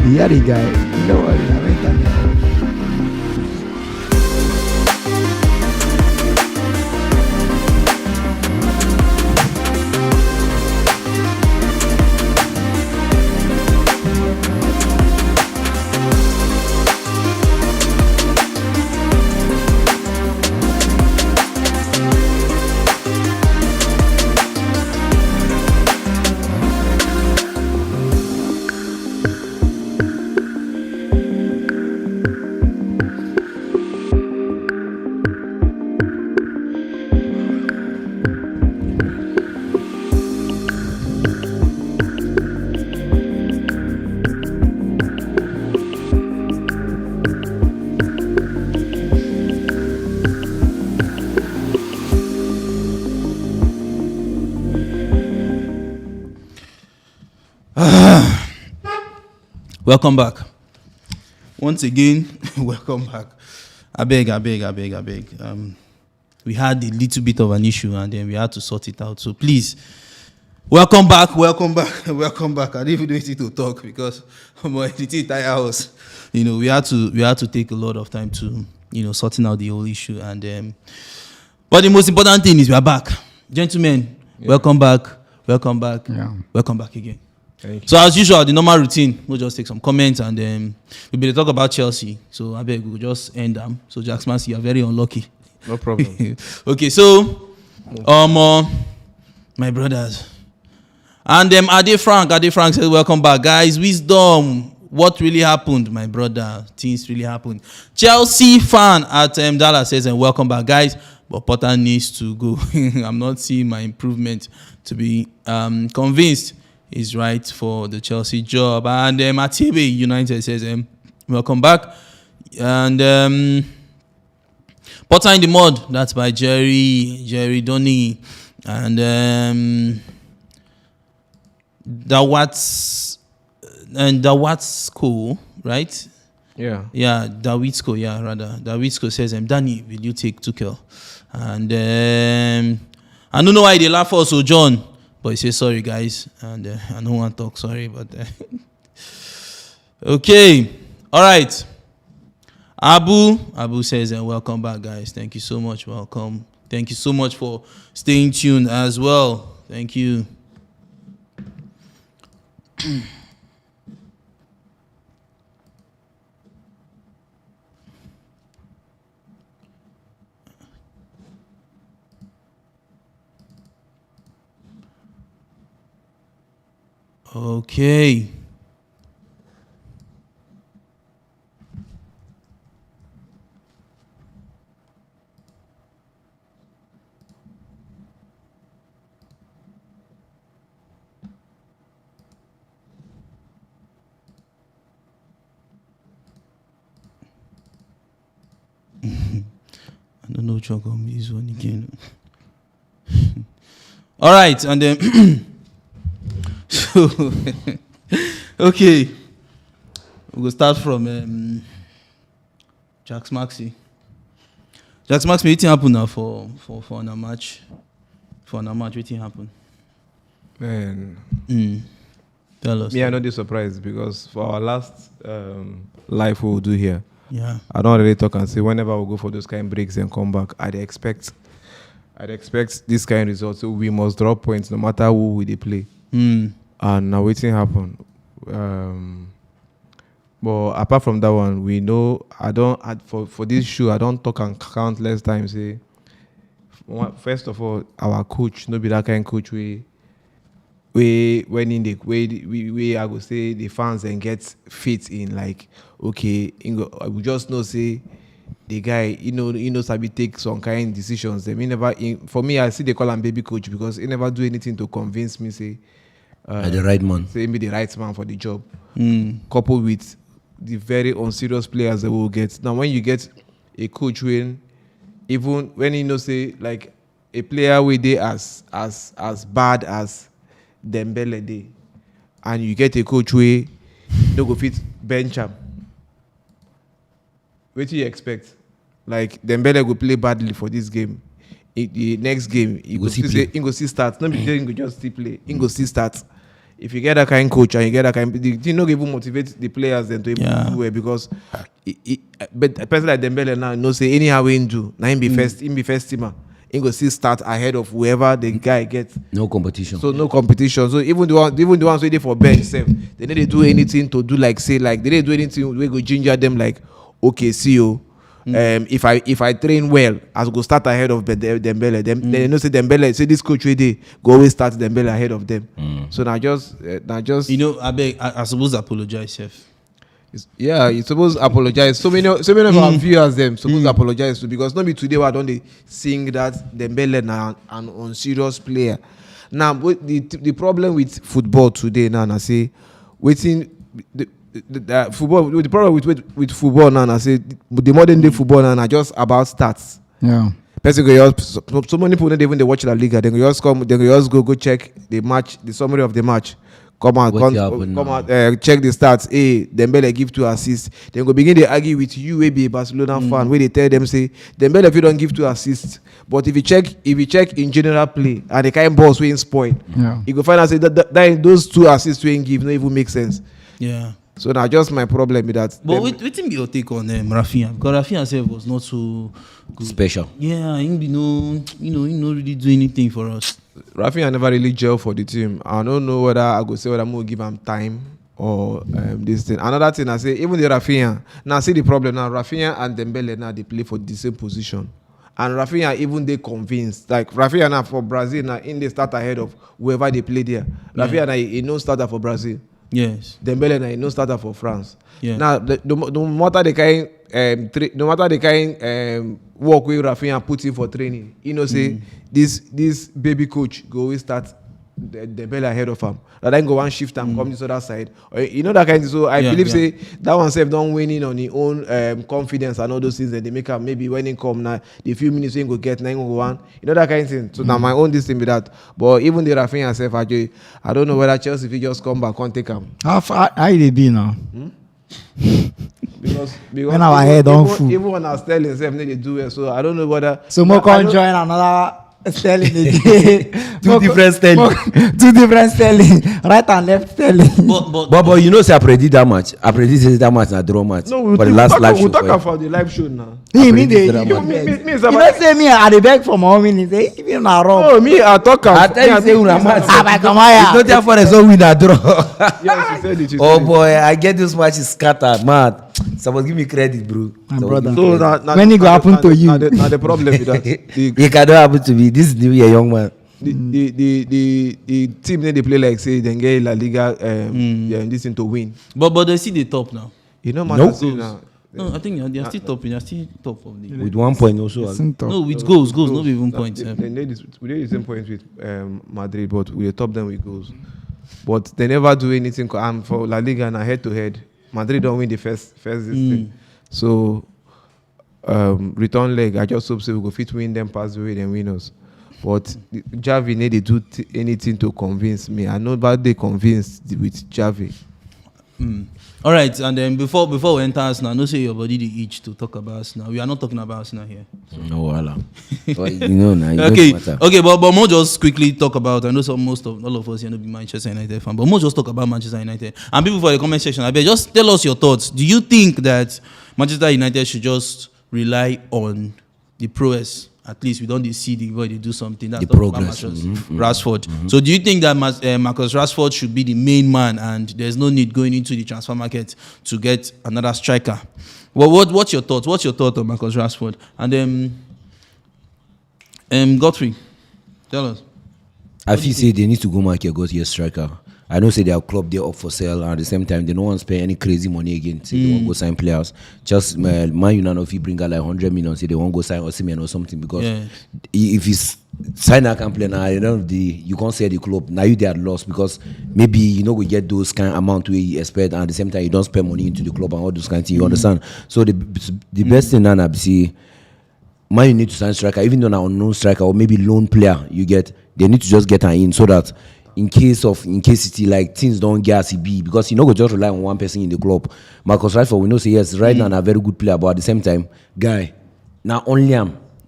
the hearing guy. You know what? I mean, Welcome back. Once again, welcome back. I beg. We had a little bit of an issue and then we had to sort it out. So please, welcome back. I didn't even know anything to talk because the entire house. You know, we had to take a lot of time to, sorting out the whole issue. And but the most important thing is we are back. Gentlemen, welcome back. Yeah. Welcome back again. So as usual, the normal routine, we'll just take some comments and then we'll be talk about Chelsea. So I beg we'll just end them. So Jaxmaxy, you are very unlucky. No problem. Okay, so my brothers. And Ade Frank says, welcome back, guys. Wisdom. What really happened, my brother? Things really happened. Chelsea fan at Dallas says, and welcome back, guys. But Potter needs to go. I'm not seeing my improvement to be convinced is right for the Chelsea job. And Atebe United says, welcome back. And Potter in the Mud, that's by Jerry Dani. And Dawat's cool, right? Yeah. Yeah, Dawitsko says, Dani, will you take Tuchel? And I don't know why they laugh also, John. But he says, sorry, guys. And I don't want to talk, sorry. But okay. All right. Abu says, welcome back, guys. Thank you so much. Welcome. Thank you so much for staying tuned as well. Thank you. Okay. I don't know what you're going to use one again. All right, and then so okay, we'll start from Jaxmaxy. Jaxmaxy, what happened now for a match? For a match, what happened? Man, tell us. Me, I'm not this surprised because for our last live we'll do here. Yeah. I don't really talk and say whenever we go for those kind of breaks and come back, I'd expect this kind of results. So we must drop points no matter who we play. And now waiting happen. But apart from that one, we know for this show I don't talk and countless times. Say, first of all, our coach no be that kind of coach we when in the way I would say the fans and get fit in like okay, we just know say the guy sabi take some kind of decisions. They never for me I see they call him baby coach because he never do anything to convince me say the right man. Say be the right man for the job. Coupled with the very unserious players that we will get. Now when you get a coach even when say like a player with they as bad as Dembele dey, and you get a coach wey no go fit bench am. What do you expect? Like Dembele go play badly for this game. The next game he go still start. No be he go just still play. He go still start. if you get that kind of coach and you get that kind, you not even motivate the players then to even do it because, but a person like Dembele now, no say anyhow we do. Now him be first teamer. He go still start ahead of whoever the guy gets. No competition. So no competition. So even the ones waiting for bench self, they need to do anything to do like say like they didn't do anything. We go ginger them like, okay, see you. If I train well, I go start ahead of Dembele. They know say Dembele. Say this coach they go always start Dembele ahead of them. So now just you know, I suppose apologize, chef. You suppose apologize. So many of our viewers them suppose apologize to because not be today why don't they sing that Dembele now an unserious player. Now the problem with football today now I say waiting the football the problem with football now I say the modern day football now just about stats. Yeah. Person go so many people don't even they watch La Liga. They go just go check the match, the summary of the match. Come out, check the stats. Hey, Dembele give 2 assists. Then go begin to argue with you, maybe a Barcelona fan, where they tell them say Dembele if you don't give 2 assists, but if you check in general play and the kind balls we spoil, you go find out say that those 2 assists we give not even make sense. Yeah. So now just my problem with that. But wait be your take on Rafinha because Rafinha himself was not so good. Special. Yeah, he not really do anything for us. Rafinha never really gel for the team. I don't know whether I go say whether I'm going to give him time or this thing. Another thing I say, even the Rafinha, now see the problem now, Rafinha and Dembele now they play for the same position. And Rafinha even they convinced. Like Rafinha now for Brazil now in they start ahead of whoever they play there. Rafinha now he no starter for Brazil. Yes. Dembele now he no starter for France. Yeah. Now no matter the kind work with Rafinha put in for training, you know say this baby coach go always start Dembele ahead of him. Rather than go and shift and come this other side. Or, you know that kind of so I believe say that one self don't win in on his own confidence and all those things that they make up maybe when he come now the few minutes he go get 9-1. You know that kind of thing. So now my own this thing with that. But even the Rafinha self I don't know whether Chelsea if he just come back and take him. How they be now? Because when our head on food. Even when I was telling self they do it. So I don't know whether so more can join another Sterling two different Sterling, right and left Sterling. But you know, say I predict that match. I predict that match a draw match. No, for the last live show. We'll talk about the live show now. You know, say me I dey beg for my own minutes. Even na wrong. No, me I talk. I tell you say una match. Come here. It's not there for us. So win a draw. Yes, you said it. Oh boy, I get this match is scattered, mad. Someone give me credit, bro. My brother. So when it go happen to you? Now the problem with that. It cannot happen to me. This is new year, young man. The team they play like say they get La Liga this thing to win. But they see the top now. You know, now. No, I think they are still top. They are still top of the with 1 point also. No, with goals, not even points. We did the same points with Madrid, but we top them with goals. But they never do anything. For La Liga and head to head, Madrid don't win the first this thing. So return leg, I just hope so we go fit win them pass the way them win us. But Javi need to do anything to convince me. I know about they convinced with Javi. All right, and then before we enter Arsenal, no say your body the itch to talk about Arsenal. We are not talking about Arsenal here. No, voila. You know now. Okay, but more just quickly talk about. I know most of all of us here know be Manchester United fan, but more just talk about Manchester United. And people for the comment section, I bet just tell us your thoughts. Do you think that Manchester United should just rely on the prowess? At least we don't see the way they do something. That's the progress. Rashford. So do you think that Marcus Rashford should be the main man and there's no need going into the transfer market to get another striker? Well, what's your thought? What's your thought on Marcus Rashford? And then Godfrey, tell us. I feel say they need to go market go to a striker. I know say their club they're up for sale and at the same time they don't want to spend any crazy money again. Say they want to go sign players. Just Man United if you bring out like 100 million, say they want to go sign Osimhen or something because if you sign a can play now, you can't say the club now you they are lost because maybe we get those kind of amount we expect and at the same time you don't spend money into the club and all those kind of things. You understand? So the best thing now I see Man you need to sign striker even though an unknown striker or maybe loan player you get they need to just get her in so that. In case it like things don't get as it be because go just rely on one person in the club. Marcus Rashford we know say yes right now a very good player but at the same time guy now only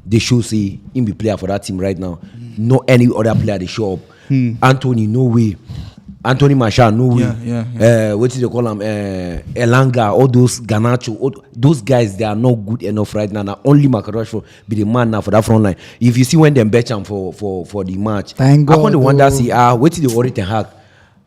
they show say him be player for that team right now. No any other player they show up. Anthony no way. Anthony Martial, no way. Yeah. What do they call him? Elanga, all those Garnacho, those guys, they are not good enough right now. Now only Marcus Rashford be the man now for that front line. If you see when them bet him for the match, Thank God. I want to wonder, see, what did they already hack?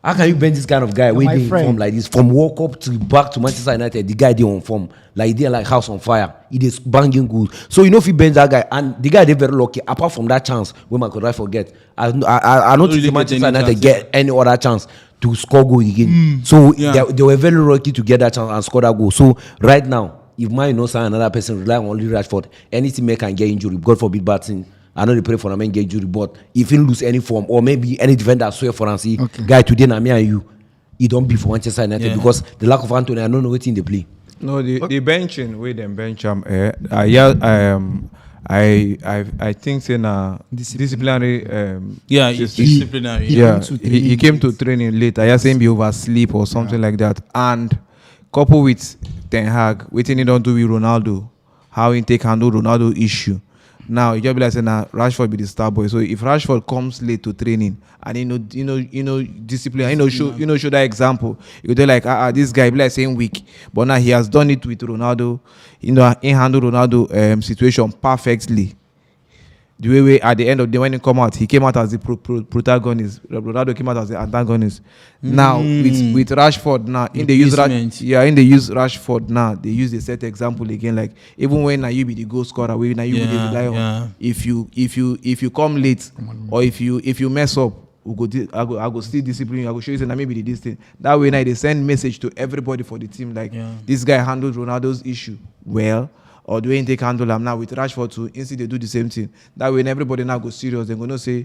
How can you bench this kind of guy when they form like this? From World Cup to back to Manchester United, the guy they on form. Like they like house on fire. It is banging good. So you know if you bench that guy, and the guy they very lucky, apart from that chance when Marcus Rashford get. I don't think Manchester United get any other chance to score goal again. So they were very lucky to get that chance and score that goal. So right now, if Man knows another person rely on only Rashford, any teammate can get injury. God forbid bad thing. I know they pray for them and get injury, but if he lose any form or maybe any defender swear for and see guy today na me and you, he don't be for Manchester United because the lack of Anthony, I don't know what in they play. No, the benching with them bench I think say na disciplinary it's disciplinary. He came to training late. I saying be oversleep or something like that. And coupled with Ten Hag, waiting he don't do with Ronaldo, how he take handle Ronaldo issue. Now you just be like saying Rashford be the star boy. So if Rashford comes late to training and you know discipline, show that example, you do like this guy be like saying weak, but now he has done it with Ronaldo. He handled Ronaldo situation perfectly. The way at the end of the day when he come out, he came out as the protagonist. Ronaldo came out as the antagonist. Now with Rashford now in the use Rashford now they use the set example again. Like even when you be the goal scorer, when you be the rely on. If you come late or if you mess up, I go still discipline you. I go show you say maybe this thing. That way now they send message to everybody for the team like this guy handled Ronaldo's issue well. Or do they handle them now with Rashford too? Instead they do the same thing. That way, when everybody now go serious, they're gonna say,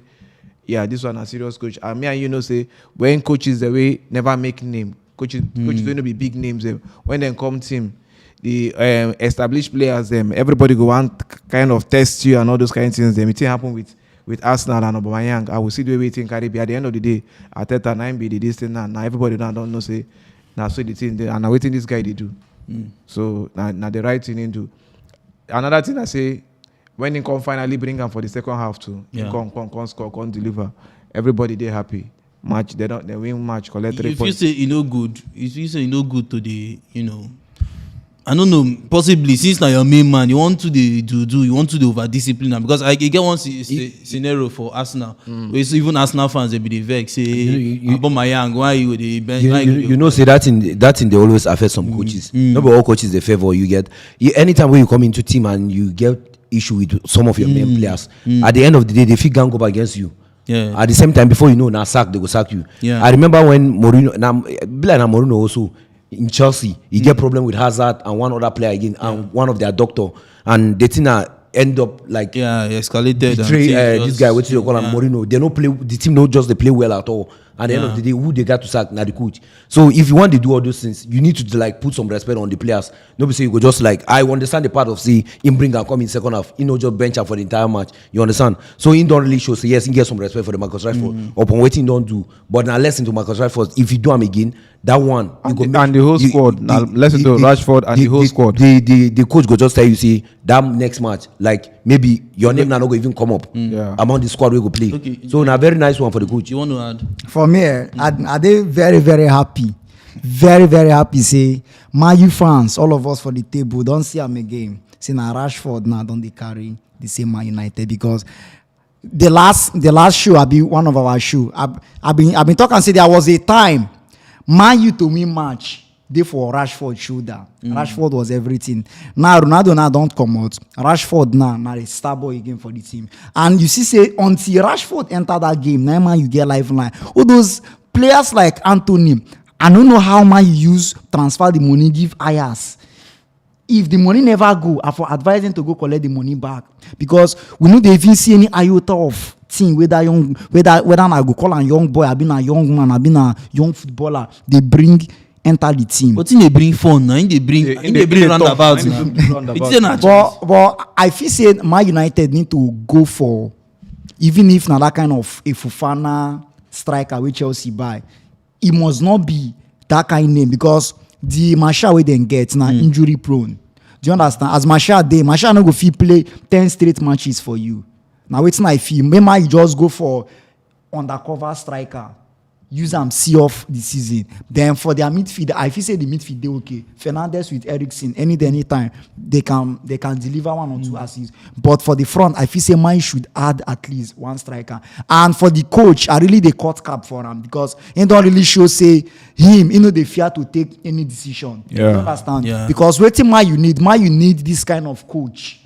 "Yeah, this one a serious coach." And me and you say when coaches the way never make name. Coaches going to be big names. When they come team, the established players them everybody go want kind of test you and all those kind of things. Them it happen with Arsenal and Aubameyang. I will see the way it in Karibi. At the end of the day, Arteta 9 be this thing now everybody now don't know say now so the thing and now waiting this guy they do. So now the right thing into. Another thing I say, when he come finally bring him for the second half too, he come score, come deliver. Everybody they happy. Match they win match, collect 3 points. If you say no good to the I don't know, possibly since now your main man, you want to the over discipline because I get one scenario for Arsenal. Where even Arsenal fans they be the vex say about my young why you the bench. Say that in they always affect some coaches. Not all coaches they favor you get. Anytime when you come into team and you get issue with some of your main players, at the end of the day they feel gang up against you. Yeah. At the same time before you know now sack they go sack you. Yeah. I remember when Mourinho also. In Chelsea, he get problem with Hazard and one other player again, and one of their doctor, and the thing end up like escalated. Betray this guy, what you call him, Mourinho. They don't play. The team don't just they play well at all. At the end of the day, who they got to sack now the coach. So if you want to do all those things, you need to like put some respect on the players. Nobody say you go just like I understand the part of see him bring and come in second half. He no just bench up for the entire match. You understand? So he don't really show say yes, he get some respect for the Marcus Rashford. Upon waiting don't do. But now listen to Marcus Rashford. If you do him again, that one and the whole squad. Now listen to Rashford and the whole squad. The coach go just tell you see that next match like maybe your name now not go even come up among the squad we go play. Okay. So now very nice one for the coach. You want to add? For me, are they very, very happy? Very, very happy. Say, Man U fans, all of us for the table, don't see him again. Say, now Rashford now don't they carry the same Man United because the last show, I be one of our show. I've been talking. Say there was a time Man U to win match. Therefore, Rashford shoulder. Rashford was everything. Now Ronaldo now don't come out. Rashford now a star boy again for the team. And you see, say until Rashford enter that game, now man you get lifeline. All those players like Anthony, I don't know how man you use transfer the money, give Ayas. If the money never go, I for advise them to go collect the money back because we know they even see any iota of thing whether I go call a young boy, I been a young man, I been a young footballer. They bring. Enter the team. But they bring fun now. They bring roundabout. But I feel say Man United need to go for even if now that kind of a Fofana striker which Chelsea buy, it must not be that kind of name because the Martial we then get now injury prone. Do you understand? As Martial no go fit play 10 straight matches for you. Now it's not I feel maybe you just go for undercover striker. use them see off the season. Then for their midfield, I feel say the midfield they okay. Fernandes with Eriksen, anytime they can deliver 1 or 2 assists. But for the front, I feel say Man should add at least 1 striker. And for the coach, I really they cut cap for him because he don't really show say him, they fear to take any decision. Yeah. You understand? Yeah. Because waiting Man you need this kind of coach.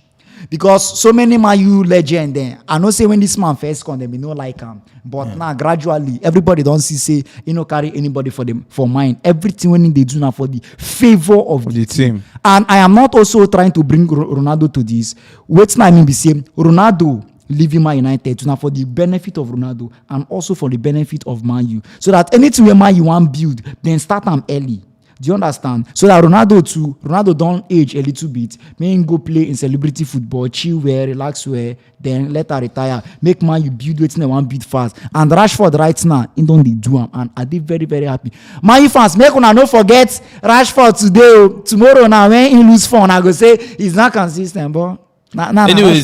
Because so many Man U legend there. I know say when this man first come, they no like him. But now gradually, everybody don't say carry anybody for mine. Everything when they do now for the favor of the team. And I am not also trying to bring Ronaldo to this. Wait now I mean be saying Ronaldo leaving Man United now for the benefit of Ronaldo and also for the benefit of Man U. So that anything where Man U want build, then start them early. Do you understand? So that Ronaldo don't age a little bit. May him go play in celebrity football, chill where, relax where, then let her retire. Make Man you build waiting and one beat fast. And Rashford right now, he don't they do him. And I did very, very happy. Man you fans, make una no forget Rashford today. Tomorrow now when he lose phone, I go say he's not consistent, but anyways,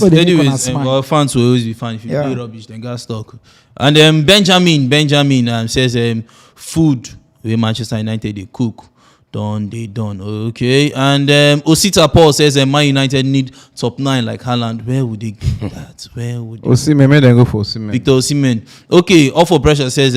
fans will always be fun. If you play rubbish, then got stuck. And Benjamin says food where Manchester United they cook. They done. Okay. And Osita Paul says Man United need top 9 like Haaland. Where would they get that? Where would they Osimhen, maybe they go for Osimhen. Victor Osimhen. Okay, All for Pressure says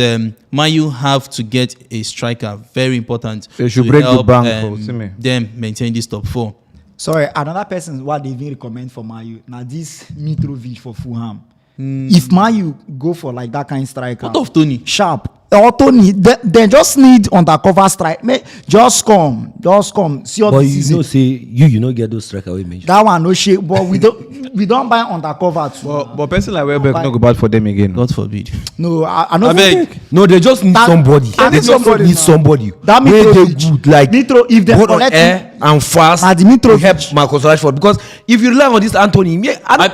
Man U have to get a striker. Very important. They should break the bank for Osimhen. Them maintain this top 4. Sorry, another person what they even recommend for Man U. Now this Mitrovic for Fulham. If Man U go for like that kind of striker. What of Tony? Sharp. Or Tony, they just need undercover strike. Just come. See all but the you season. know say you know get those striker we mentioned. That one no shit. But we don't buy undercover too. But person like Welbeck no go bad for them again. God forbid. No, I know. No, they just need somebody. They just need somebody. That where they Mitrovic. good like If they both on collect air and fast. and Mitrovic. Help Marcus Rashford because if you rely on this Anthony, I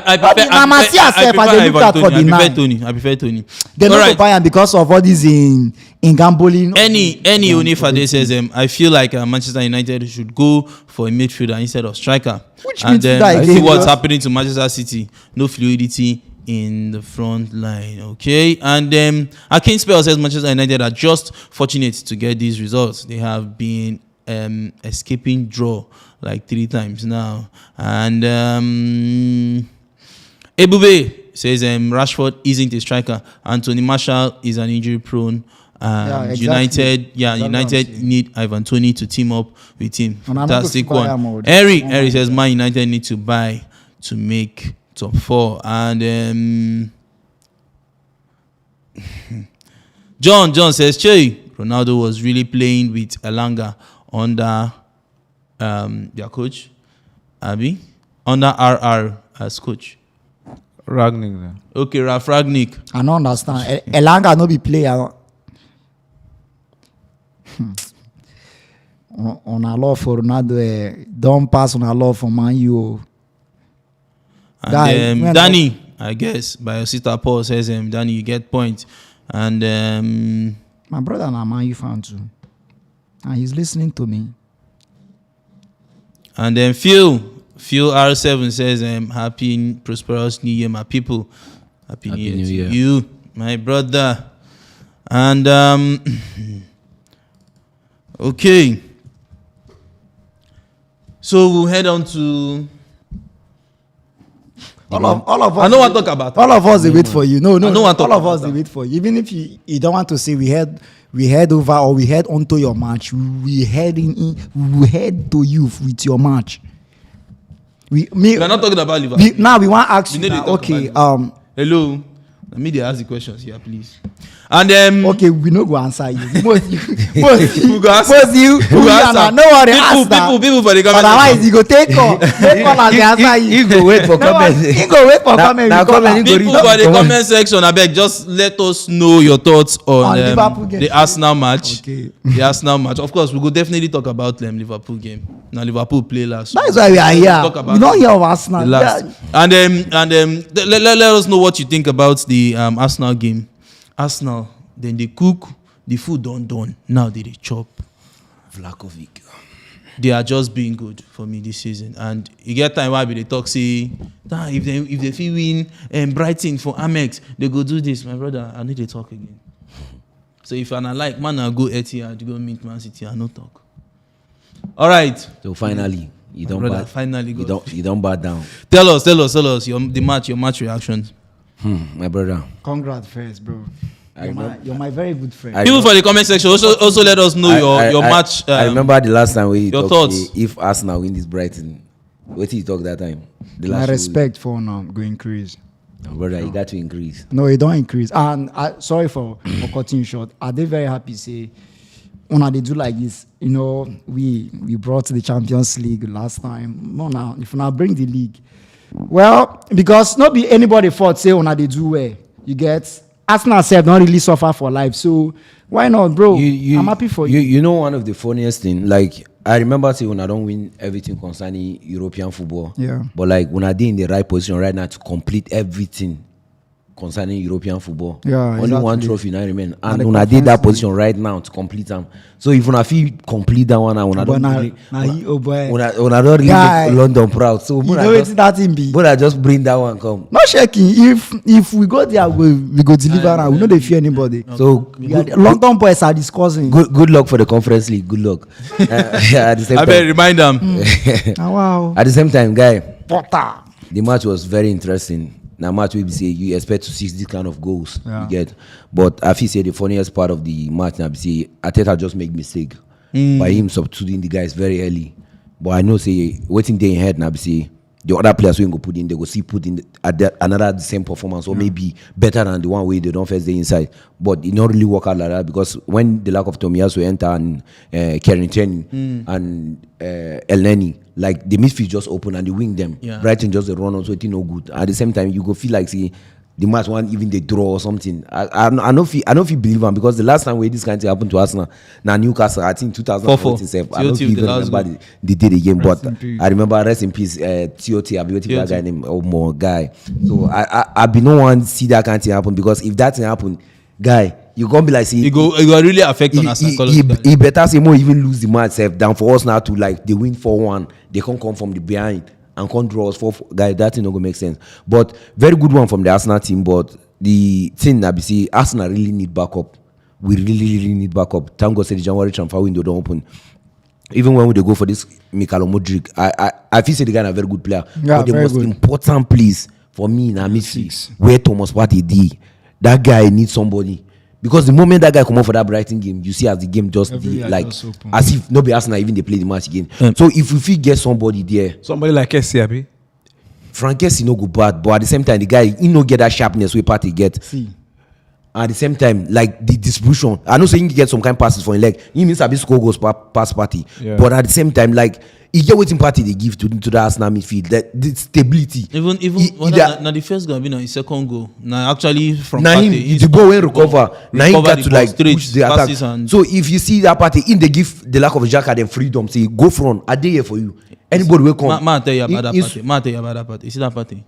prefer Tony. They don't buy him because of all these in gambling. Any Onifade says I feel like Manchester United should go for a midfielder instead of striker. Which and midfielder I see again? what's happening to Manchester City. No fluidity in the front line. Okay, and Akin Spell says Manchester United are just fortunate to get these results. They have been escaping draw like 3 times now. And Ebube says Rashford isn't a striker. Anthony Martial is an injury prone. Exactly. United need Ivan Toney to team up with him. Fantastic one. Harry says Man United need to buy to make top 4. And John says Ronaldo was really playing with Elanga under their coach, Abby, under RR as coach. Ragnick. Okay, Ralf Ragnick. I don't understand. Elanga no be player. On a love for Ronaldo, don't pass on a love for Man U. And Dani, I guess, by Osita Paul says, Dani, you get point. And my brother and a Man U fan too. And he's listening to me. And then Phil R7 says, happy prosperous New Year, my people. Happy New Year to you, my brother. And okay. So we'll head on to all of us. I don't want to talk about all of us. They wait for you. No. I don't want to all talk of us. They wait for you. Even if you don't want to say we head over or we head onto your match. We head to you with your match. We're not talking about Liverpool. Now we want to ask you. Now, okay. Hello. Let me ask the questions here, please. And okay, we no go answer you. Most you. No worry, ask people for the comment. Otherwise, you go take call. Take call and they answer you. He go wait for comment. He go wait for comment. People for the comment section, I beg, just let us know your thoughts on the Arsenal match. Okay. The Arsenal match. Of course, we will definitely talk about them Liverpool game. Now Liverpool play last. That is why we are here. We don't hear of Arsenal. Last. And let us know what you think about the Arsenal game. Arsenal, then they cook, the food done. Now they chop. Vlahovic. They are just being good for me this season. And you get time why they talk, say, if they feel win Brighton for Amex, they go do this. My brother, I need to talk again. So if I like, man, I'll go Etihad to go meet Man City. I no talk. All right. So finally, you don't brother, bad. finally go. You don't bad down. Tell us your match reactions. My brother. Congrats first, bro. You're my very good friend. People for the comment section also let us know your match. I remember the last time we your talked. thoughts. If Arsenal win this Brighton, what did you talk that time? My respect for now go increase. Brother, you got to increase. No, it don't increase. And sorry for cutting you short. Are they very happy? Say, when they do like this, you know, we brought the Champions League last time. No, now if now bring the league, well, because not be anybody fault. Say when they do well, you get. Arsenal self don't really suffer for life, so why not, bro? I'm happy for you. You know, one of the funniest thing, like I remember saying when I don't win everything concerning European football. Yeah. But like when I did in the right position right now to complete everything concerning European football. Yeah, only exactly. one trophy now remain. And the when I did that Conference position right now to complete them. So if when I feel complete that one, when I don't really, when I don't really make London proud. So you know it's that in be. But I just bring that one come. Not shaking. If we go there, we go deliver now. We know they fear anybody. So London boys are discussing. Good luck for the Conference League. Good luck. At the same I time, better remind them. Wow. At the same time, guy, Potter. the match was very interesting. Now, match we say you expect to see this kind of goals, Yeah. you get. But I feel say the funniest part of the match now, say Arteta just make mistake by him substituting the guys very early. But I know say waiting day in head now, say the other players we go put in, they go see put in another the same performance or maybe better than the one way they don't first day inside. But it not really work out like that because when the lack of Tomiyasu enter and Kieran Tierney and El Neni, like the midfield just open and they wing them. Yeah. Brighton just run on, so it's no good. At the same time, you go feel like see the match one even they draw or something. I don't feel believe them because the last time where this kind of thing happened to Arsenal, now Newcastle, I think 2014. I don't even remember they did the game, but I remember rest in peace, TOT. I've been waiting for that guy named Omo guy. So I be no one see that kind of thing happen because if that thing happen, guy, you gonna be like see it go really affect on Arsenal. He better say more even lose the match self down for us now to like they win 4-1. They can't come from the behind and can't draw us 4-4. Guy, that thing not gonna make sense. But very good one from the Arsenal team. But the thing that we see, Arsenal really need backup. We really need backup. Thank God, say the January transfer window don't open. Even when they go for this Mikhailo Modric, I feel say the guy is a very good player. Yeah, but the very most good. important place for me now midfield where Thomas Partey did, that guy needs somebody. Because the moment that guy come out for that Brighton game, you see as the game just like just as if nobody Arsenal even they play the match again. So if we get somebody there, Somebody like Kessie, abi? Frank Kessie no go bad, but at the same time the guy he no get that sharpness where Partey get. See. At the same time, like the distribution, I know saying he get some kind of passes for him leg. He means a bit score goes past Partey, Yeah. but at the same time, like he get waiting Partey they give to the Arsenal midfield, that the stability. Even now the first goal be now his second goal. Now actually from Now him Partey, the ball when recover. Now he got the to ball like straight, push the attack. passes and- So if you see that Partey, in they give the lack of Xhaka them freedom, say go front. I dey here for you. Anybody will come. Ma tell you about that party. Ma tell you about that party. You see that party?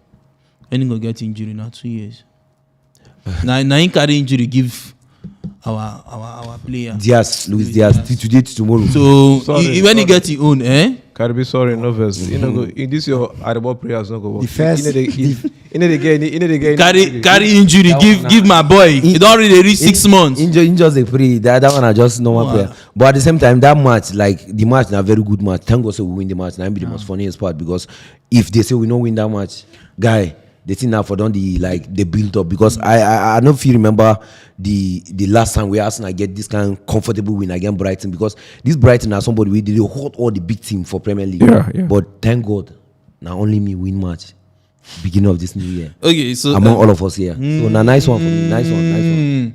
Any go get injury now 2 years. now in carry injury give our player. Luis Diaz, today to tomorrow. So Sorry, when he get his own, Karibi, sorry, no verse. You know, go in this your Adebayo prayers no go work. The first- You know they get carry injury give my boy. He don't really reach 6 months. Just a free. That one are just normal player. But at the same time, that match, like the match, na very good match. Thank God, so we win the match. Now be the most funniest part because if they say we don't win that match, guy, the thing now for done the build up because I don't feel remember the last time we Arsenal get this kind of comfortable win against Brighton because this Brighton are somebody we did hold all the big team for Premier League. Yeah. But thank God, now only me win match. Beginning of this new year. Okay, so Among all of us here. So now nice one for me. Nice one.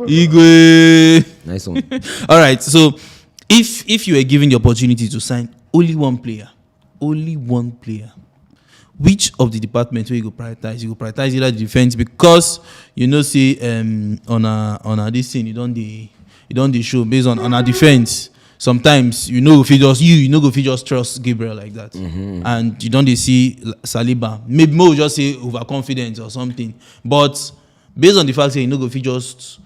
Igwe. Nice one. All right. So if you were given the opportunity to sign only one player, which of the departments where you go prioritize? You go prioritize either the defense because you know say on a this thing you don't show based on our defense. Sometimes you know if you know if you just trust Gabriel like that, and you don't see Saliba. Maybe more just say overconfidence or something. But based on the fact that you know if you just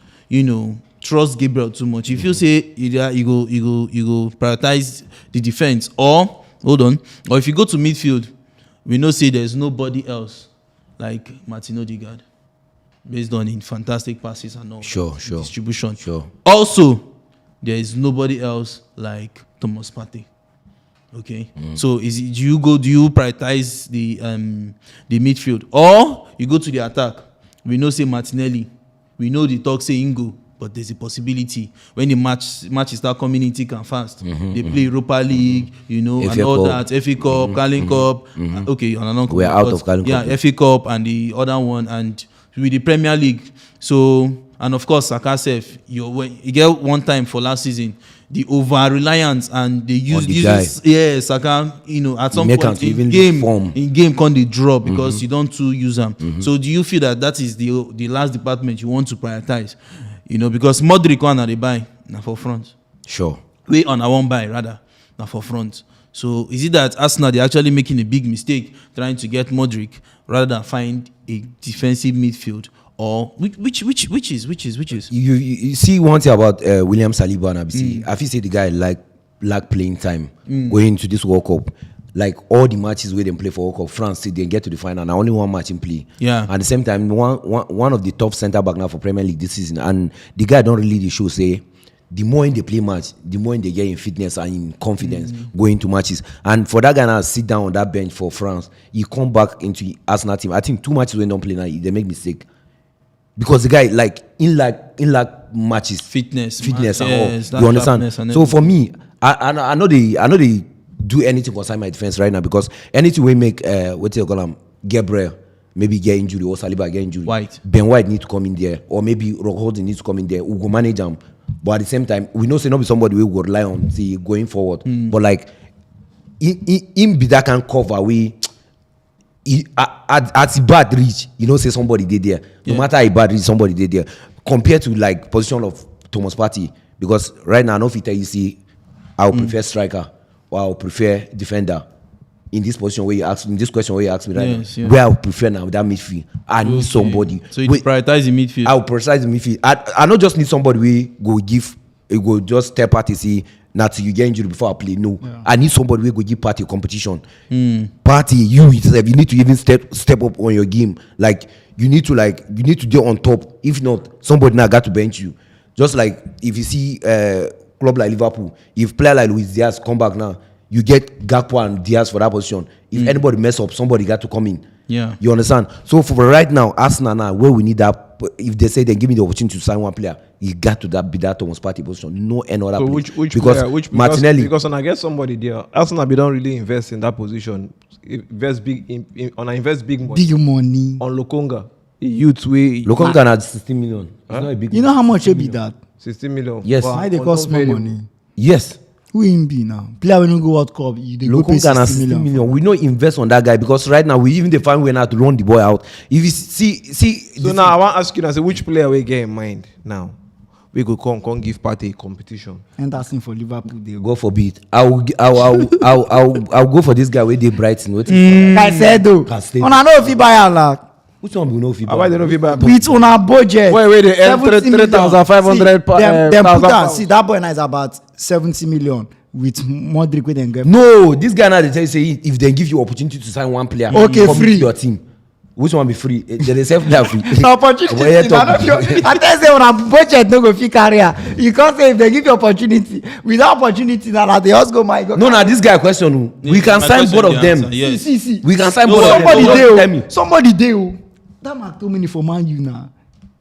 trust Gabriel too much, if you say either you go prioritize the defense or if you go to midfield, we know say there's nobody else like Martin Odegaard. based on in fantastic passes and all. Sure. Distribution. Sure. Also, there is nobody else like Thomas Partey. Okay. So do you prioritize the midfield, or you go to the attack? We know say Martinelli. We know the talk say Ingo. But there's a possibility when the matches start coming in thick and fast. They play Europa League, and all that, FA Cup, Carling Cup. Okay, we're out of Carling Cup. Yeah, FA Cup and the other one, and with the Premier League. So, and of course, Saka self, you get one time for last season, the over-reliance and they use Saka, at some point in game can they drop because you don't use them. So do you feel that is the last department you want to prioritize? Because Modric one they buy now for front. Sure. We on a one buy rather now for front. So is it that Arsenal they're actually making a big mistake trying to get Modric rather than find a defensive midfield? Or which is? You see one thing about William Saliba and ABC. I feel say the guy like playing time going into this World Cup. Like all the matches where they play for World Cup, France they get to the final and only one match in play. Yeah. At the same time, one of the top centre back now for Premier League this season, and the guy don't really show say the more in they play match, the more in they get in fitness and in confidence going into matches. And for that guy now sit down on that bench for France, he come back into Arsenal team. I think 2 matches when don't play now, they make mistake. Because the guy in matches, fitness and all. You understand? So for me, I know they do anything concerning my defense right now because anything we make Gabriel maybe get injury or Saliba get injury. Ben White need to come in there, or maybe Rock Holding needs to come in there. We go manage them, but at the same time, we know say not be somebody we will rely on going forward. But like in be that can cover we. At the bad reach, say somebody did there. No matter how bad reach, somebody did there. Compared to like position of Thomas Partey, because right now, I know if you see, I would prefer striker or I would prefer defender. In this position where you ask me, in this question where you ask me right now, where I would prefer now that midfield. I need somebody. So you prioritize the midfield. I will prioritize the midfield. I not just need somebody we go just step out and see. Not till you get injured before I play. No, I need somebody who go give Partey competition. Partey, you need to even step up on your game. Like you need to do on top. If not, somebody now got to bench you. Just like if you see club like Liverpool, if player like Luis Diaz come back now, you get Gakpo and Diaz for that position. If anybody mess up, somebody got to come in. Yeah, you understand. So for right now, Arsenal now where we need that. If they say they give me the opportunity to sign one player, you got to be that Thomas Partey position. No any other player. Which Martinelli? Because when I get somebody there, Arsenal don't really invest in that position. Invest big money on Lokonga. Lokonga had 16 million. It's not a big. You know how much it be that? 16 million. Yes. Why they cost more money? Yes. Who him be now? Player when you go World Cup, they go pay 60 million. We don't invest on that guy because right now we even find way now to run the boy out. If you see. So now I want to ask you now, say which player we get in mind now? We go come give Partey competition. And that's him for Liverpool. They go forbid. I'll go for this guy where they Brighton. Caicedo. On I know if he buy a lot. Which one we know if he buy? Why they know if he buy? With on a budget. Wait, they 3,500. See that boy now is about 70 million. With Modric with them. No, this guy now they tell you say if they give you opportunity to sign one player, free your team. Which one be free? They say player free. Opportunity. I tell you on a budget no go fit career. You can't say if they give you opportunity. Without opportunity, now they just go my God. No, this guy question. We can sign both of them. Yes. See. We can sign both of them. Somebody there. That McTominay for Man U now.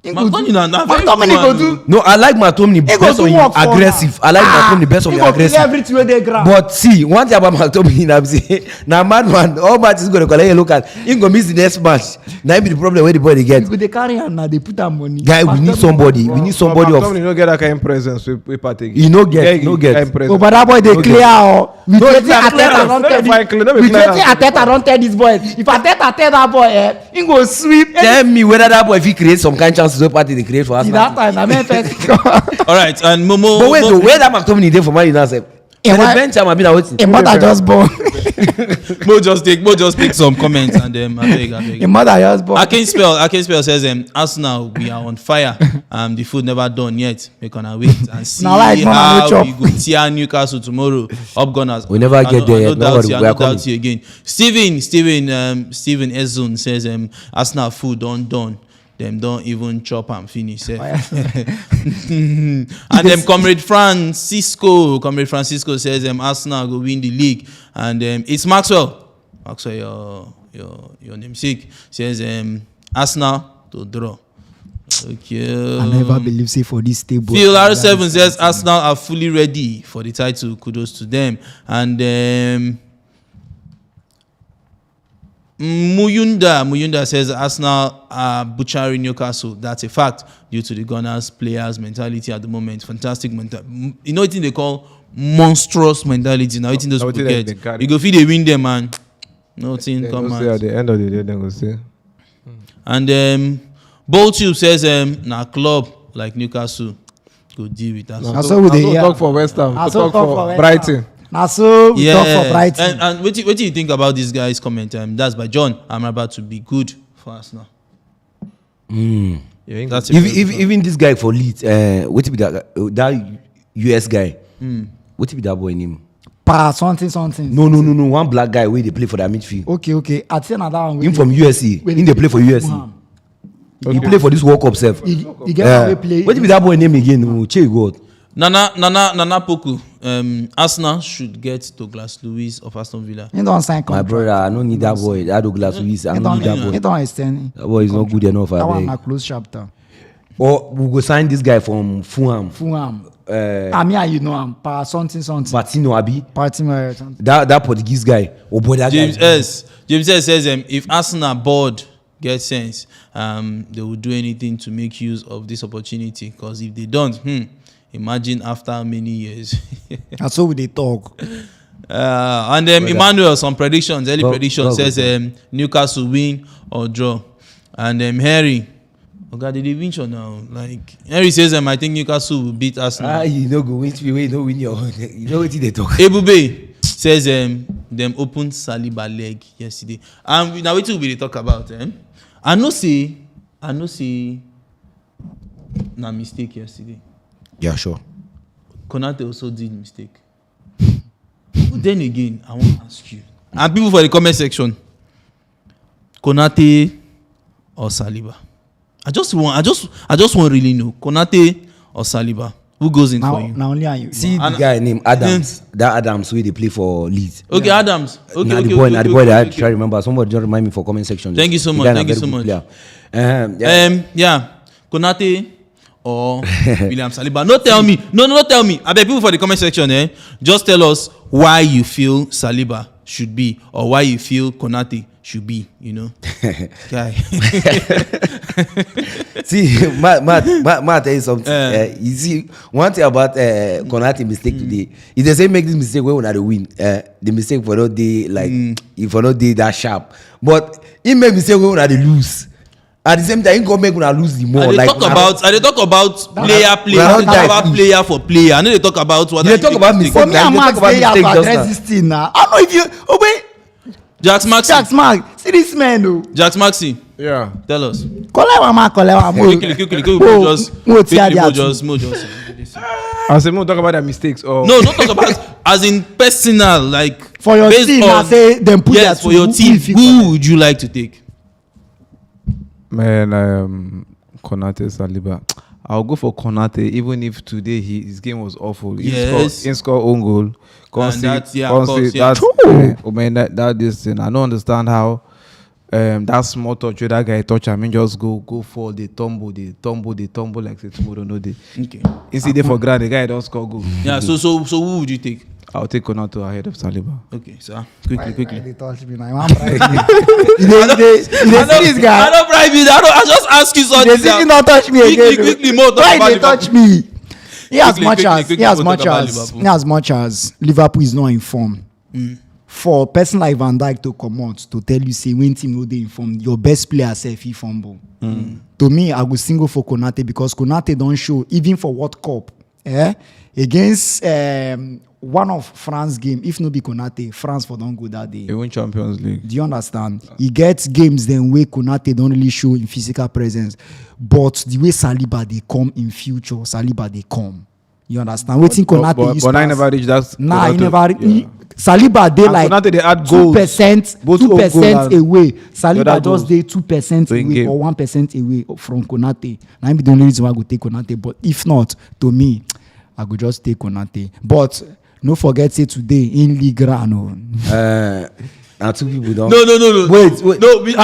McTominay go do. No, I like McTominay best on aggressive. I like McTominay best on aggressive. Everything where they grab. But see, one thing about McTominay, I'm saying, now madman, all matches going to collect a look at. He going to miss the next match. Now be the problem where the boy they get. They carry and now they put that money. Guy, we need somebody. We need somebody of. McTominay no get that kind of presence with Partey. He no get. Oh, but that boy they clear. We Ateta don't tell this boy. If Ateta tell that boy, he go sweep. Tell me whether that boy if he create some kind of chances where Partey they create for us. That time, I mean, all right, and Momo. But wait, where that McTominay there for Man United? The bench I'm been waiting. A mother just born. Mo just take some comments and then I beg. A mother just born. I can spell says Arsenal we are on fire. The food never done yet. We gonna wait and see how we go tear Newcastle tomorrow. Up Gunners. We never get there yet. No doubt again. Steven Ezun says Arsenal food done. them don't even chop and finish. And then Comrade Francisco says Arsenal will win the league. And it's Maxwell, your namesake, says Arsenal to draw. Okay. I never believe say for this table. Phil R7 says Arsenal are fully ready for the title. Kudos to them. And Muyunda says Arsenal are butchering Newcastle. That's a fact due to the Gunners players' mentality at the moment. Fantastic mentality. You know what they call monstrous mentality. Now, those people get. You go feel they win them, man. Nothing come out. At the end of the day, they go say. And Boltube says na club like Newcastle go deal with that. So we talk for West Ham. Talk for Brighton. So we talk for Brighton. And what do you think about this guy's comment? That's by John. I'm about to be good for Arsenal. That's even this guy for Leeds. What be that US guy? What be that boy name? Something. No. One black guy where they play for that midfield. Okay. I think another one. Him from USC. Him they play for USC. He play for this World Cup self. He get play. What be that boy name again? Che God. Nana Poku. Arsenal should get Douglas Luiz of Aston Villa. He don't sign contract. My brother, I don't need that boy. That Douglas Luiz. I don't need that boy. He don't extend. That boy is not good enough. That one a close chapter. Or we go sign this guy from Fulham. You know him. Something. Patino Abi. Patino. That Portuguese guy. Oh boy, that James guy. James S says if Arsenal board get sense, they will do anything to make use of this opportunity. Because if they don't, imagine after many years. That's how they talk. And Emmanuel, some predictions, early predictions says Newcastle win or draw. And Harry, did they win or now? Like Harry says, I think Newcastle will beat Arsenal. You know go win. You know win your. You know what they talk. Ebube says them opened Saliba leg yesterday. And now what will we talk about? I know say na mistake yesterday. Yeah, sure. Konate also did mistake. But then again, I want to ask you, and people for the comment section, Konate or Saliba? I just want really know Konate or Saliba. Who goes in for you? Now only you. See the guy named Adams. That Adams where they play for Leeds. Okay, yeah. Adams. Okay, the boy that I try to remember. Somebody just remind me for comment section. Thank you so much. Konate or William Saliba. No, tell me. I beg people for the comment section. Just tell us why you feel Saliba should be or why you feel Konate should be. You know, guy. See, ma tell you something. You see, one thing about Konate mistake today is they say make this mistake when they win. The mistake for not day like if for not day that sharp, but he make mistake when they lose. At the same time, he come make una lose the more. They talk about player. They talk about player for player. I know they talk about what. They talk about mistake. For me and Max, they have to address this thing now. I don't know if you wait. Jaxmaxy, see this man though. Jaxmaxy. Yeah. Tell us. Quickly. I say, talk about their mistakes. Or no, don't talk about as in personal, like for your team. I say them put yes for your team. Who would you like to take? Man, Konate Saliba. I'll go for Konate, even if today his game was awful. He scored own goal. That's this thing. I don't understand how that small touch that guy touch. I mean, just go for the tumble like say tomorrow no day. Okay. Instead for grand, the guy don't score goal. Yeah. So who would you take? I'll take Konate ahead of Saliba. Okay, so quickly. They touch me now. I'm bribe you. This guy. I don't bribe you. I just ask you something. They say not touch me again. Quickly, more. Why they touch me? As much as Liverpool is not in form, for a person like Van Dijk to come out to tell you say when team no dey informed, your best player self he fumble. To me, I go single for Konate because Konate don't show even for World Cup. Against one of France game, if no be Konate, France for don't go that day. They win Champions League. Do you understand? He gets games then where Konate don't really show in physical presence, but the way Saliba they come in future, Saliba they come. You understand? Waiting Konate. But I never reached that. Nah, he never. Saliba they And like Konate, they add goals. 2%, Both own goal 2% and away. the Saliba other just goals. they 2% So in away game. or 1% away from Konate. Now be the only reason why I go take Konate. But if not, to me, I go just take Konate. But no forget say today in Ligue 1. Now two people don't. No. Wait. No, this is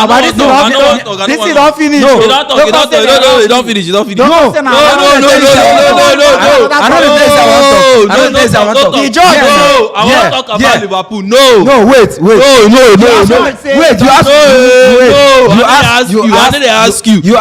not finished. You don't finish. No. I want to talk about Liverpool. No. No, wait. I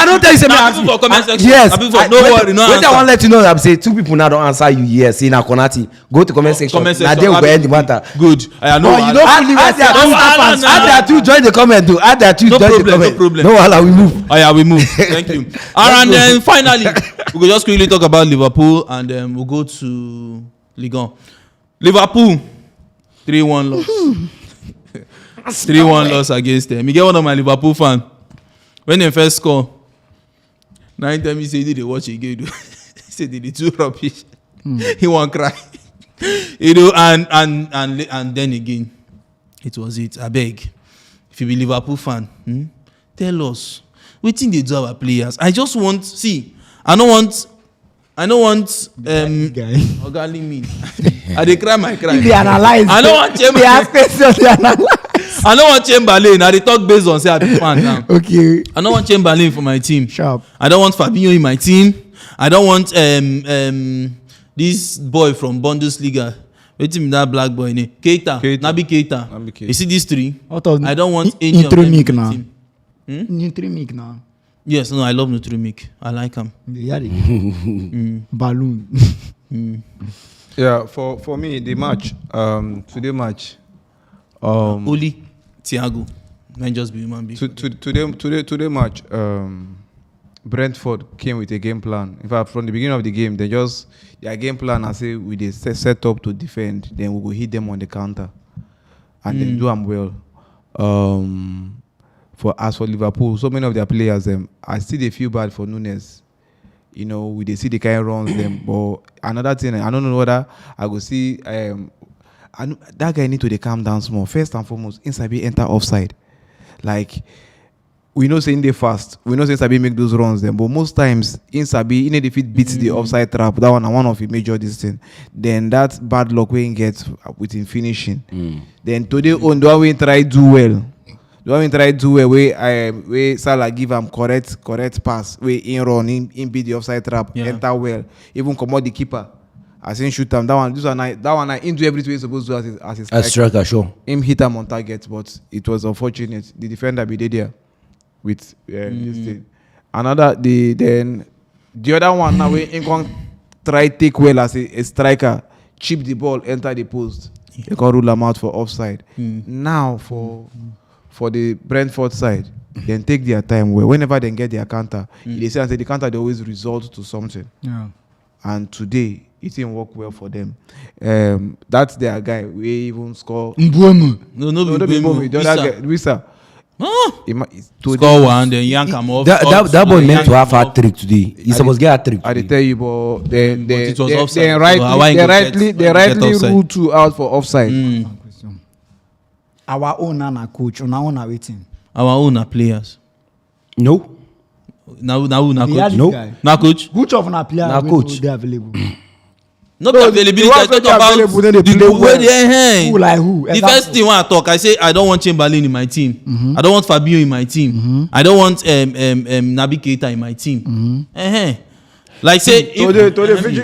don't tell you something. People for comment section. Yes. No worry, no Wait, I want to answer. let you know. I'm saying two people now don't answer you. Yes, in a Konati. Go to comment section. Now they will end the matter. Good. I know. You don't fully add that two join the comment. Do add that two join the comment. No problem. No, Allah, we move. Oh yeah, we move. Thank you. And then finally, we will just quickly talk about Liverpool, and then we'll go to Ligue 1. Liverpool, 3-1 loss. 3-1 loss against them. You get one of my Liverpool fan. When they first score, 9 times he said they watch again. He said they do rubbish. He won't cry. You know, and then again, it was it. I beg, if you be Liverpool fan, tell us what thing they do our players. I just want I don't want Ogali me. I dey cry my cry. They analyze. I don't want Chamberlain. They ask questions. They analyze. I don't want Chamberlain. I dey talk based on say I be fan now. Okay. I don't want Chamberlain for my team. Sharp. I don't want Fabinho in my team. I don't want this boy from Bundesliga. Wait him that black boy name. Keita. Naby Keita. You see these three? I don't want any of them in my team. Nutrimic now. Yes, no, I love Nutrimic. I like him. Balloon. Yeah, for me, the match, today match, Oli, Thiago, might just be human being. today match, Brentford came with a game plan. In fact, from the beginning of the game, their game plan, I say, we they set up to defend, then we will hit them on the counter, and then do them well. As for Liverpool, so many of their players, I still they feel bad for Nunes. You know, we they see the kind of runs them. But another thing, I don't know whether I go see. That guy need to calm down small. First and foremost, Insabi enter offside. Like we know saying they fast. We know saying Insabi make those runs them. But most times Insabi, if it beats the offside trap, that one of the major distance. Then that bad luck we get within finishing. Then today on the way try do well. The one we try to do where Salah give him correct pass, where in run, in beat the offside trap, enter well, even commode the keeper. As in shoot him. That one I do everything he's supposed to do as a striker. Sure. Him hit him on target, but it was unfortunate. The defender be there with this thing. The other one now we can try take well as a striker, chip the ball, enter the post. They can rule him out for offside. Now for the Brentford side, then take their time. Whenever they get their counter, they say the counter they always result to something. Yeah. And today it didn't work well for them. That's their guy. We even score. No, The other guy, Wissa. Score one, then yank him off. That boy meant to have a trick today. He's supposed to get a trick. I tell you, but it was offside. They rightly ruled two out for offside. Our own and coach, on our own are waiting. Our own are players. No. Now coach. No. Now coach. Which of our players Now coach. they available? Not availability. I talk about the way they Who like who? The first thing when I talk, I say I don't want Chamberlain in my team. I don't want Fabinho in my team. I don't want Naby Keita in my team. Like say yes, was very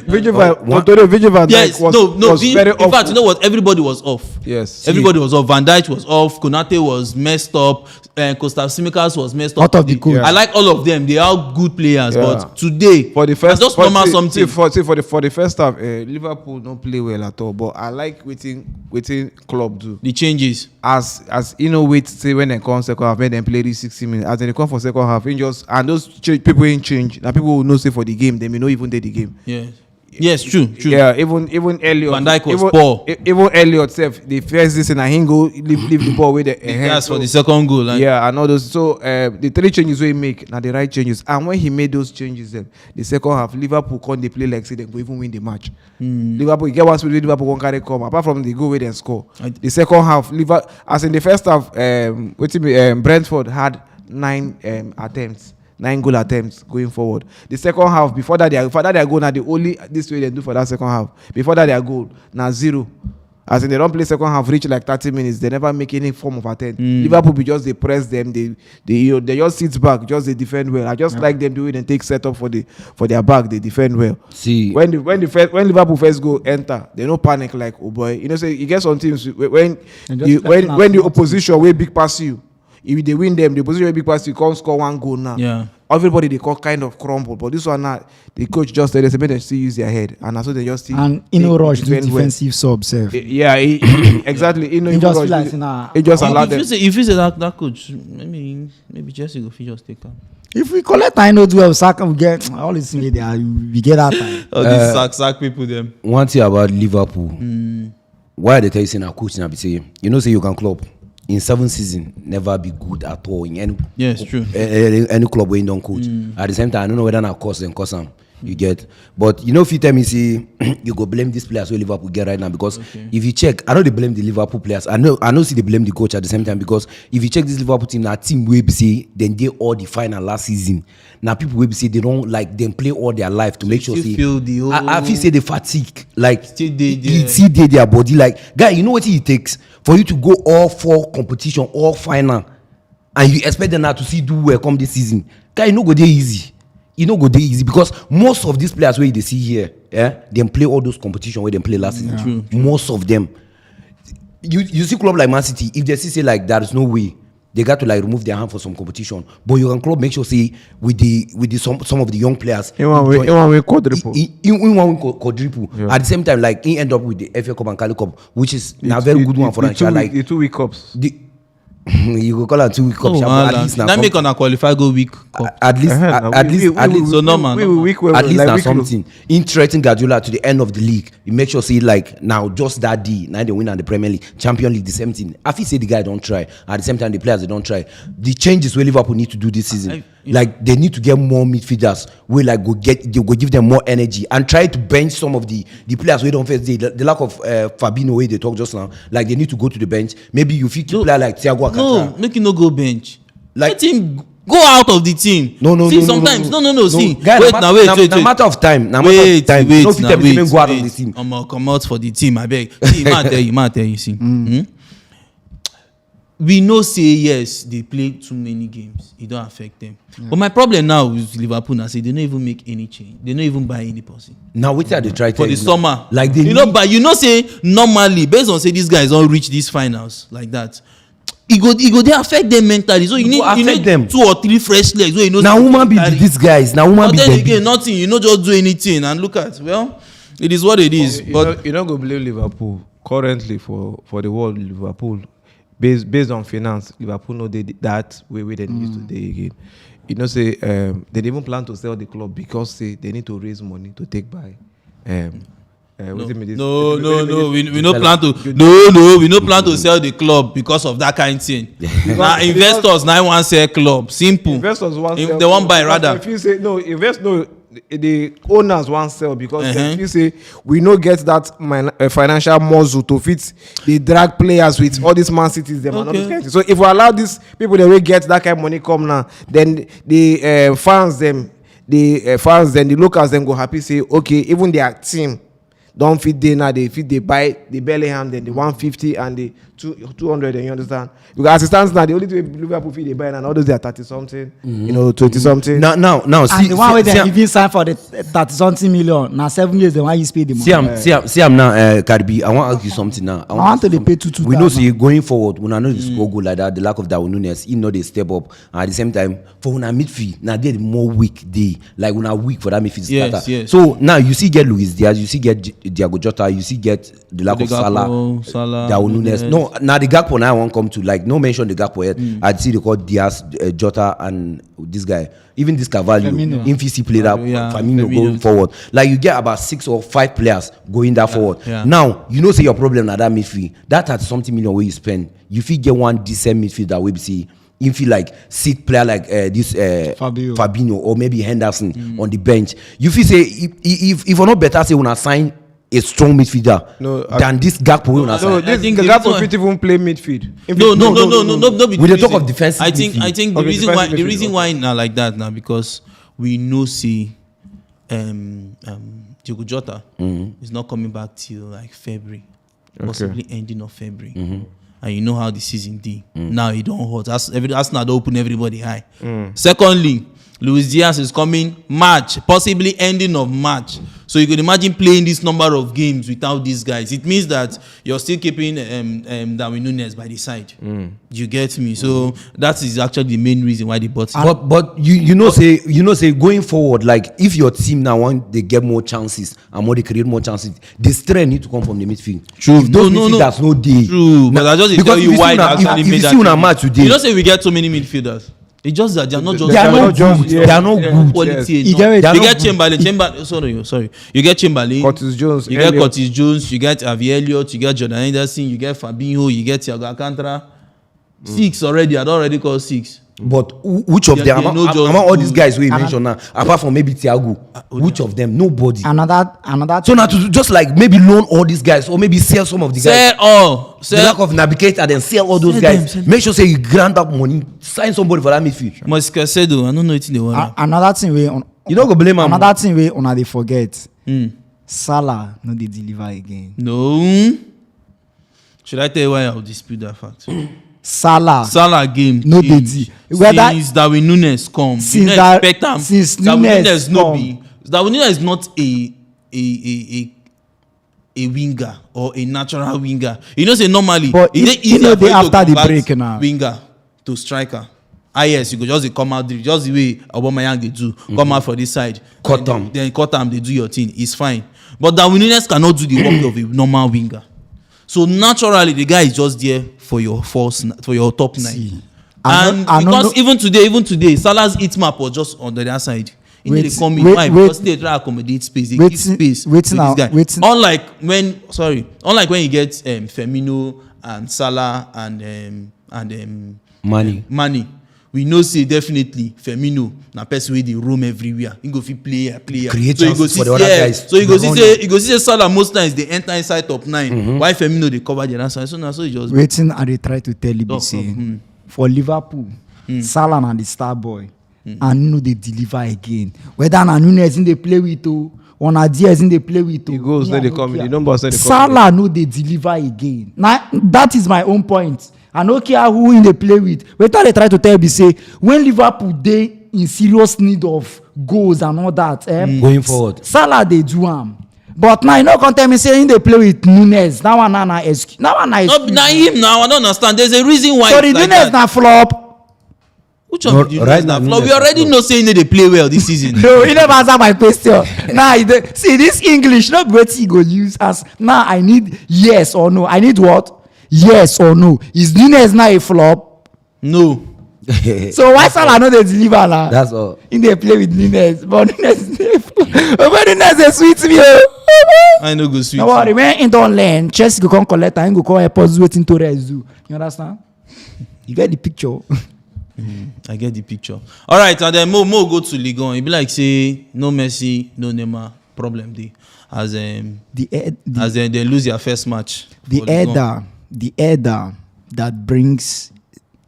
in fact, you know what? Everybody was off. Yes. Everybody was off. Van Dijk was off. Konate was messed up. Costa Simicas was messed up. Out of the coach. I like all of them. They are good players. But today, for the first, just normal something. For the first half, Liverpool don't play well at all. But I like waiting club do. The changes. As you know, say when they come second half, when they play this 60 minutes. As they come for second half, and those people ain't change. Now people will know say for the game, they may not even take the game. Yeah. Yes, true. Yeah, even Elliot. Van Dijk was even, poor. Even Elliot self, the first season, and he go leave the ball with the That's for the second goal. Like. Yeah, and all those. So the 3 changes we make, now the right changes. And when he made those changes, the second half, Liverpool can't they play like say they go even win the match. Liverpool, you get one speed, Liverpool won't carry come. Apart from the goal where they score, the second half, Liverpool, as in the first half, Brentford had 9 attempts. 9 goal attempts going forward. The second half, before that they goal, now the only this way they do for that second half. Before that their goal, now 0. As in they don't play second half, reach like 30 minutes. They never make any form of attempt. Liverpool be just they press them, they just sit back, just they defend well. I just like them do it and take set up for their back. They defend well. See when Liverpool first go enter, they no panic like oh boy. You know say you get some teams when the opposition way big pass you. If they win them, the position will be past you can't score 1 goal now. Yeah. Everybody they call kind of crumble, but this one now the coach just said they still use their head, and so they just still and rush to defensive sub self. Yeah, exactly. He just rush. like He just allowed them. If you say that coach, maybe Jesse go just take him. If we collect time, no 12 sack, we get all this media. We get that time. All these sack people them. one thing about Liverpool. Why they tell you saying a coach now be saying say you can club. In 7 seasons, never be good at all in any true. Any club where you don't coach. At the same time, I don't know whether na cost them cost them. You get, but if you tell me say you go blame this players where Liverpool get right now because if you check, I know they blame the Liverpool players. I know see they blame the coach at the same time because if you check this Liverpool team, that team will be say then they all the final last season. Now people will be say they don't like them play all their life to make sure say feel the whole I feel say the fatigue like still they their body like guy. You know what it takes for you to go all 4 competition, all final, and you expect them now to see do well come this season. Guy, you no go there easy. You know go there easy because most of these players where they see here, they play all those competition where they play last season. True. Most of them. You see club like Man City, if they say like there is no way, they got to like remove their hand for some competition. But you can club make sure say with the some of the young players. In one way quadruple. In one way quadruple. Yeah. At the same time, like he end up with the FA Cup and Cali Cup, which is a very good one for Nigeria. Like the 2 week cups. You go call it 2 week cup. At least now make on a qualify go week cup. At least so no man. At least now something. In threatening Guardiola to the end of the league, you make sure say like now just that day now they win at the Premier League, Champions League, the same thing. I feel say the guy don't try. At the same time, the players they don't try. The changes where Liverpool need to do this season, like they need to get more midfielders. We like go give them more energy and try to bench some of the players we don't face. The lack of Fabinho way they talk just now. Like they need to go to the bench. Maybe you feel player like Thiago. No, make him no go bench. Like let him go out of the team. No. See, sometimes no. See, guy, wait. No matter of time. No wait. No fit go out of the team. I'm come out for the team. I beg. See, man, tell you. See, we know say yes, they play too many games. It don't affect them. Yeah. But my problem now with Liverpool now say they don't even make any change. They don't even buy any person. Now wait till they try for the summer. Like they but say normally based on say these guys don't reach these finals like that. It go they affect them mentally. So you need them 2 or 3 fresh legs. So now woman be these guys. Now woman be then again nothing. You just do anything and look at it is what it is. But you don't go blame Liverpool currently for the world Liverpool. Based on finance, Liverpool know that way they used to day again. You know, say they didn't even plan to sell the club because say they need to raise money to take by. We no plan to sell the club because of that kind of thing. Now investors now want sell club. Simple. Investors want sell. They want buy rather. If you say the owners want sell because if you say we no get that financial muscle to fit the drag players with all these Man Cities them and all those kind of things. So if we allow these people that will get that kind of money come now, then the fans the locals them go happy say okay, even their team don't fit there now, they buy the Bellingham, then the 150 and the 200, and you understand? Because as it stands now, the only two Liverpool feed they buy and others they are 30 something, 20 something. Now, see the one way they even sign for the 30 something million. Now 7 years they want you pay the money. See, I'm now Karibi. I want to ask you something now. I want to pay 2,000. We know see going forward, when I know this score goal like that, the lack of Darwin Núñez, you know they step up. And at the same time, for when I midfield, now they're more weak day. Like when I weak for that midfield starter. Yes. So now you see get Luis Diaz, you see get Diego Jota, you see get the lack of Salah, Darwin Nunes. No, now the Gakpo now I won't come to like no mention the Gakpo yet. I'd see they call Diaz, Jota, and this guy. Even this Carvalho, Infisi played that Firmino going forward. Like you get about 6 or 5 players going that forward. Yeah. Now you know say your problem at that midfield. That at something million where you spend. You feel get one decent midfield that we see. If you like sit player like this Fabinho or maybe Henderson on the bench, you feel say if you're not better say when I sign a strong midfielder than this Gakpo when I sign. No, this Gakpo fit even play midfield. No. With the talk of defensive, I think the reason why now like that now because we know see Diogo Jota is not coming back till like February, possibly ending of February. And you know how the season did. Now it don't hurt. Arsenal don't open everybody high. Secondly, Luis Diaz is coming March, possibly ending of March. So you could imagine playing this number of games without these guys. It means that you're still keeping Darwin Nunes by the side. You get me? So that is actually the main reason why they bought him. But you know say going forward, like if your team now want they get more chances and more they create more chances, the strength need to come from the midfield. True. If those midfielders no day. True. But I just tell you why they actually made that. If you see on a match today, you don't say we get so many midfielders. It's just that they are not just they are not good. They are not good quality. Yes. You get Chamberlain. Sorry. You get Chamberlain. Curtis Jones. You get Curtis Jones. You get Avi Elliott. You get Jordan Henderson. You get Fabinho. You get Thiago Alcantara. 6 already. I'd already called 6. But which of them among all these guys we mentioned now, apart from maybe Thiago, which of them? Nobody. Another. So now to just like maybe loan all these guys or maybe sell some of the guys. The lack of navigator, then sell all those guys. Make sure say you grant up money, sign somebody for that midfield. Moscasedo, I don't know anything they want. Another thing we on. You don't go blame him. Another thing we on they forget. Salah no they deliver again. No. Should I tell you why I will dispute that fact? Salah game no they since Darwin Nunes come. Since Nunes no be. Darwin Nunes is not a winger or a natural winger. You know say normally it's easier for you after the break now. Winger to striker. Yes, you go just come out just the way Aubameyang they do. Come out for this side. Cut them. Then cut them, they do your thing. It's fine. But Darwin Nunes cannot do the work of a normal winger. So naturally, the guy is just there for your top 9. Because even today, Salah's hit map was just on the other side. They come in because they try to accommodate space. They give space to this guy. Unlike when you get Firmino and Salah and Mane. We know say definitely Firmino na person wey dey roam everywhere. He go fit player. Create chances for the other guys. So you go see say Salah most times they enter inside top 9. Why Firmino they cover the other side? So now so you just waiting and they try to tell you say for Liverpool, Salah na the star boy. And no they deliver again. Whether na Nunes in they play with or na Diaz in they play with he goes then they come in. The numbers say they come. Salah no they deliver again. Now that is my own point. I don't care who in they play with. Whether they try to tell me say when Liverpool they in serious need of goals and all that, going forward, Salah they do But now you know can't tell me say they play with Nunes. That one na excuse. That one na excuse. Not him now. I don't understand. There's a reason why. Sorry, like Nunes na flop. Which of the right now? We already know saying they play well this season. No, you never answer my question. Now see this English not what he go use as now. I need yes or no. I need what? Yes or no? Is Nunes now a flop? No. So why Salah no they deliver now? That's all. In they play with Nunes, but Nunes they sweet me. I know go sweet. No worry, when he don't learn, Chelsea go come collect and go call airports waiting to rest. You understand? You get the picture. I get the picture. All right, and then Mo go to Ligue 1. It be like say no Messi, no Neymar. Problem dey as they lose their first match. The elder that brings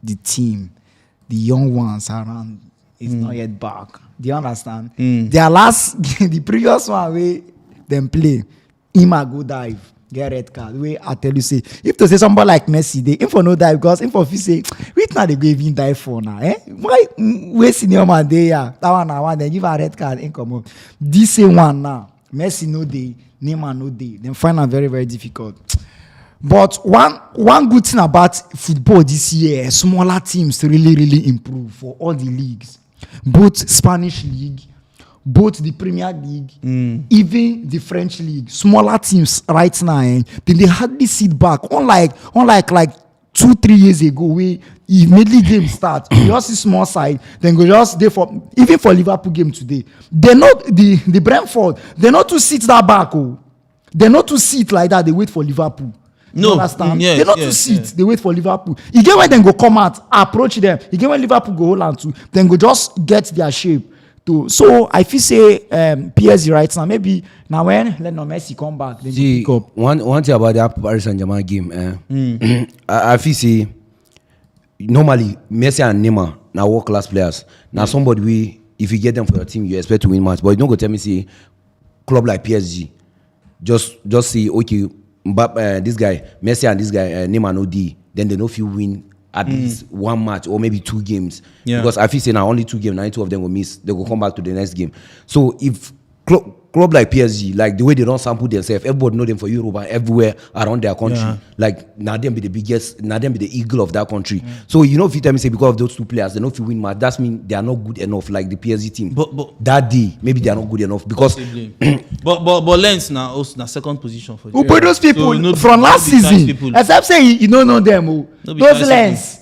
the team, the young ones around, is not yet back. Do you understand? Their the previous one where them play, Ima go dive, get red card. Where I tell you say, if to say somebody like Messi, they info no dive because info say, which now they go even dive for now? Why we senior man they that one they give a red card income. This same one now, Messi no day, Neymar no day. Then find it very very difficult. But one good thing about football this year, smaller teams really improve for all the leagues, both Spanish league, both the Premier League, even the French League, smaller teams right now, then they hardly sit back. Unlike like 2-3 years ago, we immediately game start. You just see small side, then go just there for even for Liverpool game today. They're not the Brentford. They're not to sit that back. Oh, they're not to sit like that. They wait for Liverpool. No, you understand? yes, They're not to sit. They wait for Liverpool. You get when they go come out, approach them. You get when Liverpool go hold on to, then go just get their shape. So I feel say PSG right now, maybe now when let no Messi come back, then See, pick up. one thing about that Paris Saint-Germain game, I feel say normally Messi and Neymar now world class players. Now somebody we if you get them for your team, you expect to win match. But you don't go tell me say club like PSG, just say okay, this guy Messi and this guy Neymar no D, then they know if you win at least one match or maybe 2 games. Yeah. Because I feel say now only 2 games, 92 of them will miss. They will come back to the next game. So if club like PSG, like the way they don't sample themselves, everybody know them for Europe and everywhere around their country. Yeah. Like now them be the biggest, now them be the eagle of that country. So you know if you tell me say because of those 2 players, they know if you win match, that means they are not good enough like the PSG team. But that day, maybe they are not good enough because but Lens now also na second position for who put those people from last season. Except say you don't know them. Oh. Those Lens.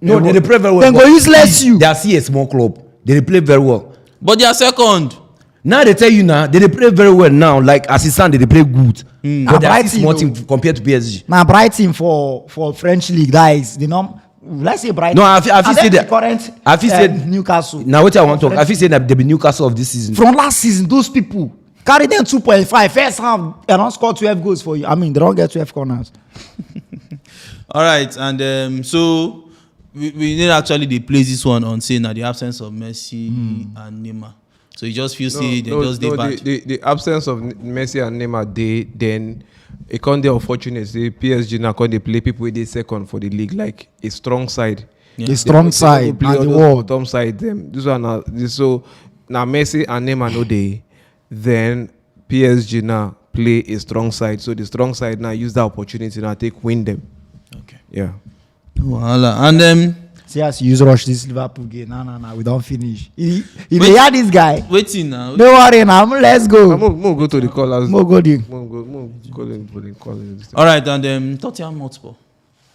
No, they play very well. Then go useless you. They are a small club. They play very well. But they are second. Now they tell you now they play very well now. Like assistant, they play good. But they are small team compared to PSG. Now Brighton for French league guys, they know. Let's say Brighton. No, I feel say that. Current. I feel say Newcastle. Now what I want to talk. I feel say that they be Newcastle of this season. From last season, those people carry them 2.5 first half. They don't score 12 goals for you. I mean, they don't get 12 corners. All right, and so we need actually they place this one on saying that the absence of Messi and Neymar. So you just feel say they just they bad. The absence of Messi and Neymar, then it can't be unfortunate. Say PSG now can't they play people with the second for the league like a strong side. Yeah. A strong side play and the world bottom side them. This one now so now Messi and Neymar no day. Then PSG now play a strong side. So the strong side now use that opportunity now win them. Okay. Yeah. Voila. And see as you use rush this Liverpool game. No, we don't finish. If they had this guy, waiting now. Don't worry now. Let's go. We'll go to the callers. We'll go there. All right, and Tottenham Hotspur.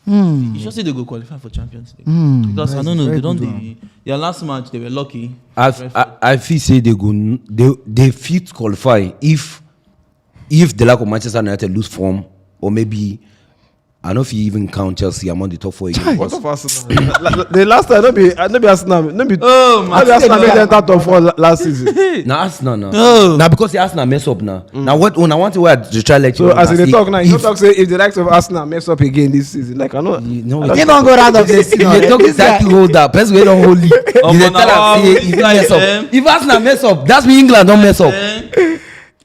You should say they go qualify for Champions League. Because I don't know, they don't. Their last match they were lucky. I feel say they fit qualify if the lack of Manchester United lose form or maybe. I don't know if you even count Chelsea among the top 4 again. What of Arsenal? The last time, not be Arsenal. Arsenal made them top 4 last season. Now Arsenal now. Now because the Arsenal mess up now. Now what? When I want to wear the try like so as they talk now, you don't talk say if the likes of Arsenal mess up again this season, like I know. They don't go round of the season. They talk exactly hold that. Person we don't hold it. You tell them say if mess up. If Arsenal mess up, that's mean England don't mess up.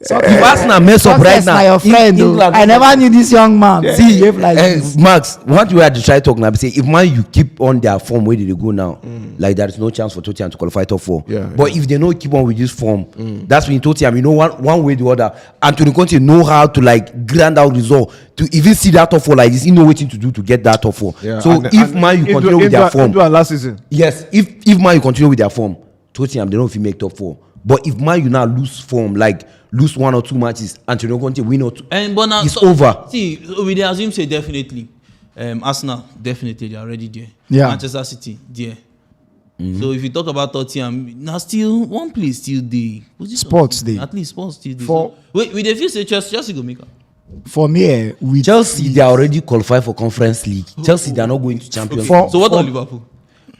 So if Arsenal mess up right now, your friend, England, I never knew this young man. Yeah. See, like this. Max, what you had to try talk now, say if man you keep on their form, where did they go now? Like there is no chance for Tottenham to qualify top 4. But if they don't keep on with this form, that's when Tottenham, you know, one way or the other, and to the country know how to like grind out result to even see that top 4 like this, you know waiting to do to get that top 4. Yeah. So if man you continue with their form, last season, yes, if man you continue with their form, Tottenham they don't know if you make top 4. But if man you now lose form, like lose 1 or 2 matches, and you're going to win or 2, it's over. See, we assume say definitely, Arsenal definitely they are already there. Yeah. Manchester City there. So if you talk about Tottenham, now still one place still there. Sports day. At least sports still there. For wait, with the few say Chelsea go make up. For me, with Chelsea they are already qualified for Conference League. Chelsea they are not going to Champions League. So what about Liverpool?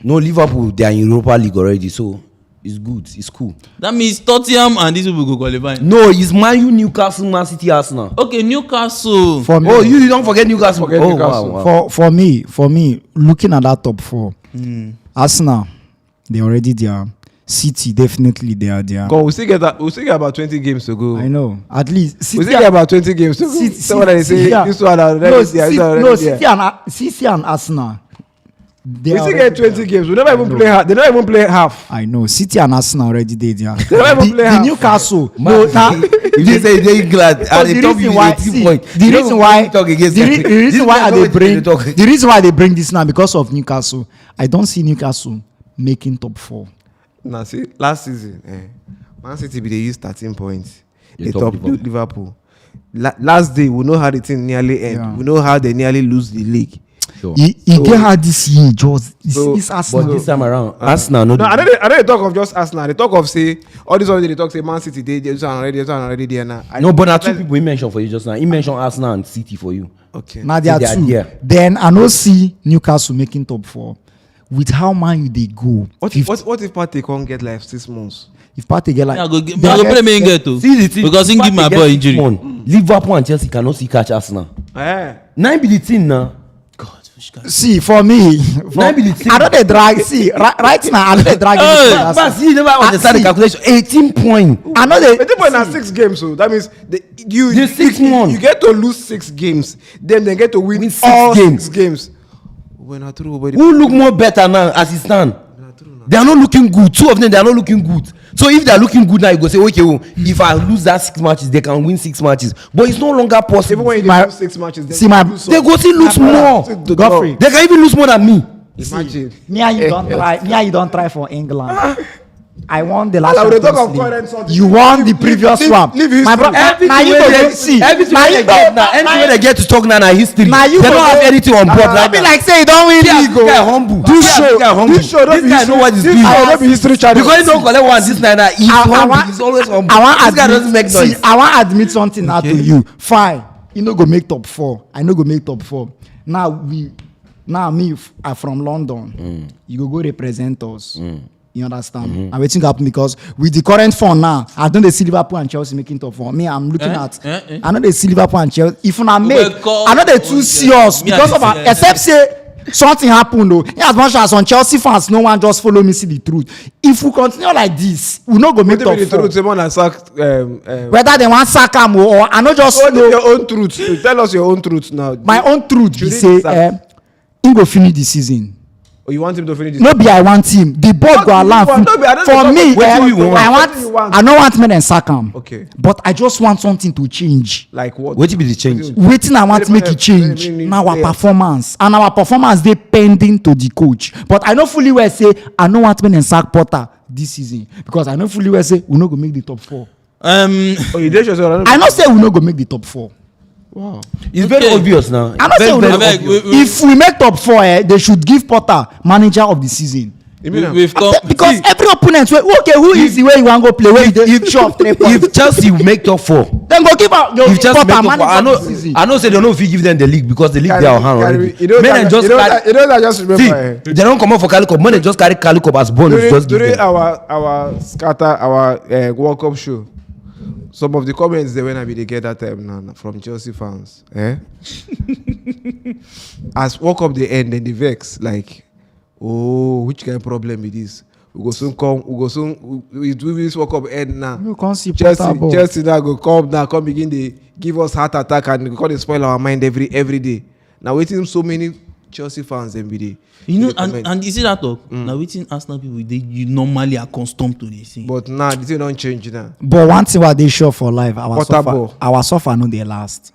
No, Liverpool they are in Europa League already. So. It's good. It's cool. That means Tottenham and these people go qualify. No, it's Man U, Newcastle, Man City, Arsenal. Okay, Newcastle. For me, you don't forget Newcastle. Newcastle. Wow. For me, looking at that top 4, Arsenal, they already there. City definitely they are there. We still get about 20 games to go. I know. At least City we still get about 20 games to go. So what they say? This one already City and Arsenal. We still get 20 games. We never even play half. They don't even play half. I know. City and Arsenal already there. They never even play half. The Newcastle. If they say they're England, the reason why they bring this now because of Newcastle. I don't see Newcastle making top 4. Now see, last season, Man City they use 13 points. They They top top Liverpool. Last day we know how the thing nearly end. Yeah. We know how they nearly lose the league. Sure. He get her this year, just So- this Arsenal. But this time around, Arsenal no. No, I know they talk of just Arsenal. They talk of say all this already. They talk say Man City. They just already there now. No, but now two people he mentioned for you just now. He mentioned Arsenal and City for you. Okay. Now there So are they are two. there. Then I no see Newcastle making top 4 with how Man U they go. What if Partey can't get like 6 months? If Partey get like I go play me get to See the thing. because he give my Partey boy get injury. 6-1. Liverpool and Chelsea cannot see catch Arsenal. Eh. 9 be the thing now. God, which guy? see for me. Now be the thing. I don't dey drag. See right now I don't dey drag. Hey, But see, you never understand the see. calculation. 18 points. I know they. But they play now 6 games, so that means you The 6-1. You get to lose 6 games, then they get to win Win 6 all games. 6 games. When I threw over Who look more better now as it stand? They are not looking good. 2 of them, they are not looking good. So if they are looking good now, you go say, okay, oh, if I lose that 6 matches, they can win 6 matches. But it's no longer even possible. when you My- lose 6 matches, then see my- you lose They some. go still lose more. The Godfrey. They can even lose more than me. Imagine. Me and you don't try. Me and you don't try for England. I won the last. Well, I would talk Champions of League. current something. You won the Leave- previous leave- one. leave history. My brother. Now you go see. Everything Now where you they go. get now, anything where they get to talk now, na history. Now you They go don't have go- anything on board. I be like say you don't win this league. oh. guy humble. This show, This guy know what he's doing. don't be history channel. Because he don't collect one this night. He's humble. He's always humble. I want This guy doesn't make see, noise. I want admit something now to you. Fine, you no go make top 4. I no go make top 4. Now me are from London. You go represent us. You understand? I'm waiting to happen because with the current form now, I don't see Liverpool and Chelsea making top 4. Me, I'm looking at. I know they see Liverpool and Chelsea. If una make, I know they too serious Me, I because dey of our, see that. except say. Something happened though. As much as some Chelsea fans, no one just follow me see the truth. If we continue like this, we no go make top 4. Someone has sacked. Whether they want sack am or I no just What is know your own truth? Tell us your own truth now. my own truth be Should he say be sacked? he go finish the season. Oh, you want him to finish this? No be I want him. The board What go do you allow want? No be, I don't for know me. what you want. I What do you want. want? I no want me dem sack am. Okay. But I just want something to change. Like what? What be the change? Wetin I want Very make much- e change very na our clear. performance and our performance dey pending to the coach. But I know fully well say I no want me dem sack Potter this season because I know fully well say we no go make the top 4. Oh, you dey sure say I know say we no go make the top 4. Wow. It's very Okay. obvious now. I know say we Very, no very Abeg, obvious. if we make top 4, they should give Potter manager of the season. You mean we've come. Because every opponent, okay, who is the way you want go play? Where you chop 3 points? If Chelsea make top 4, Then go give out your if Chelsea make Potter top 4, manager of the season. I know say they don't know if you give them the league because the league they are on hand already. Men dem just carry. You know that just See, remember. they don't come out for Calico. Men dem just carry Calico as bonus. Just give During them. our scatter our World Cup show, some of the comments they when I be they get that time now from Chelsea fans. As World Cup they end, then the vex like, oh, which kind of problem it is? We go soon come. We go soon. We do this World Cup end now. You can't see Potter ball. Chelsea now go come begin they give us heart attack and go they spoil our mind every day. Now waiting so many Chelsea fans every day. You know, They comment. and you see that talk. Now, waiting Arsenal people, you normally accustomed to this thing. But now the thing don't change now. But one thing what they sure for life, Potter ball. our suffer no dey last.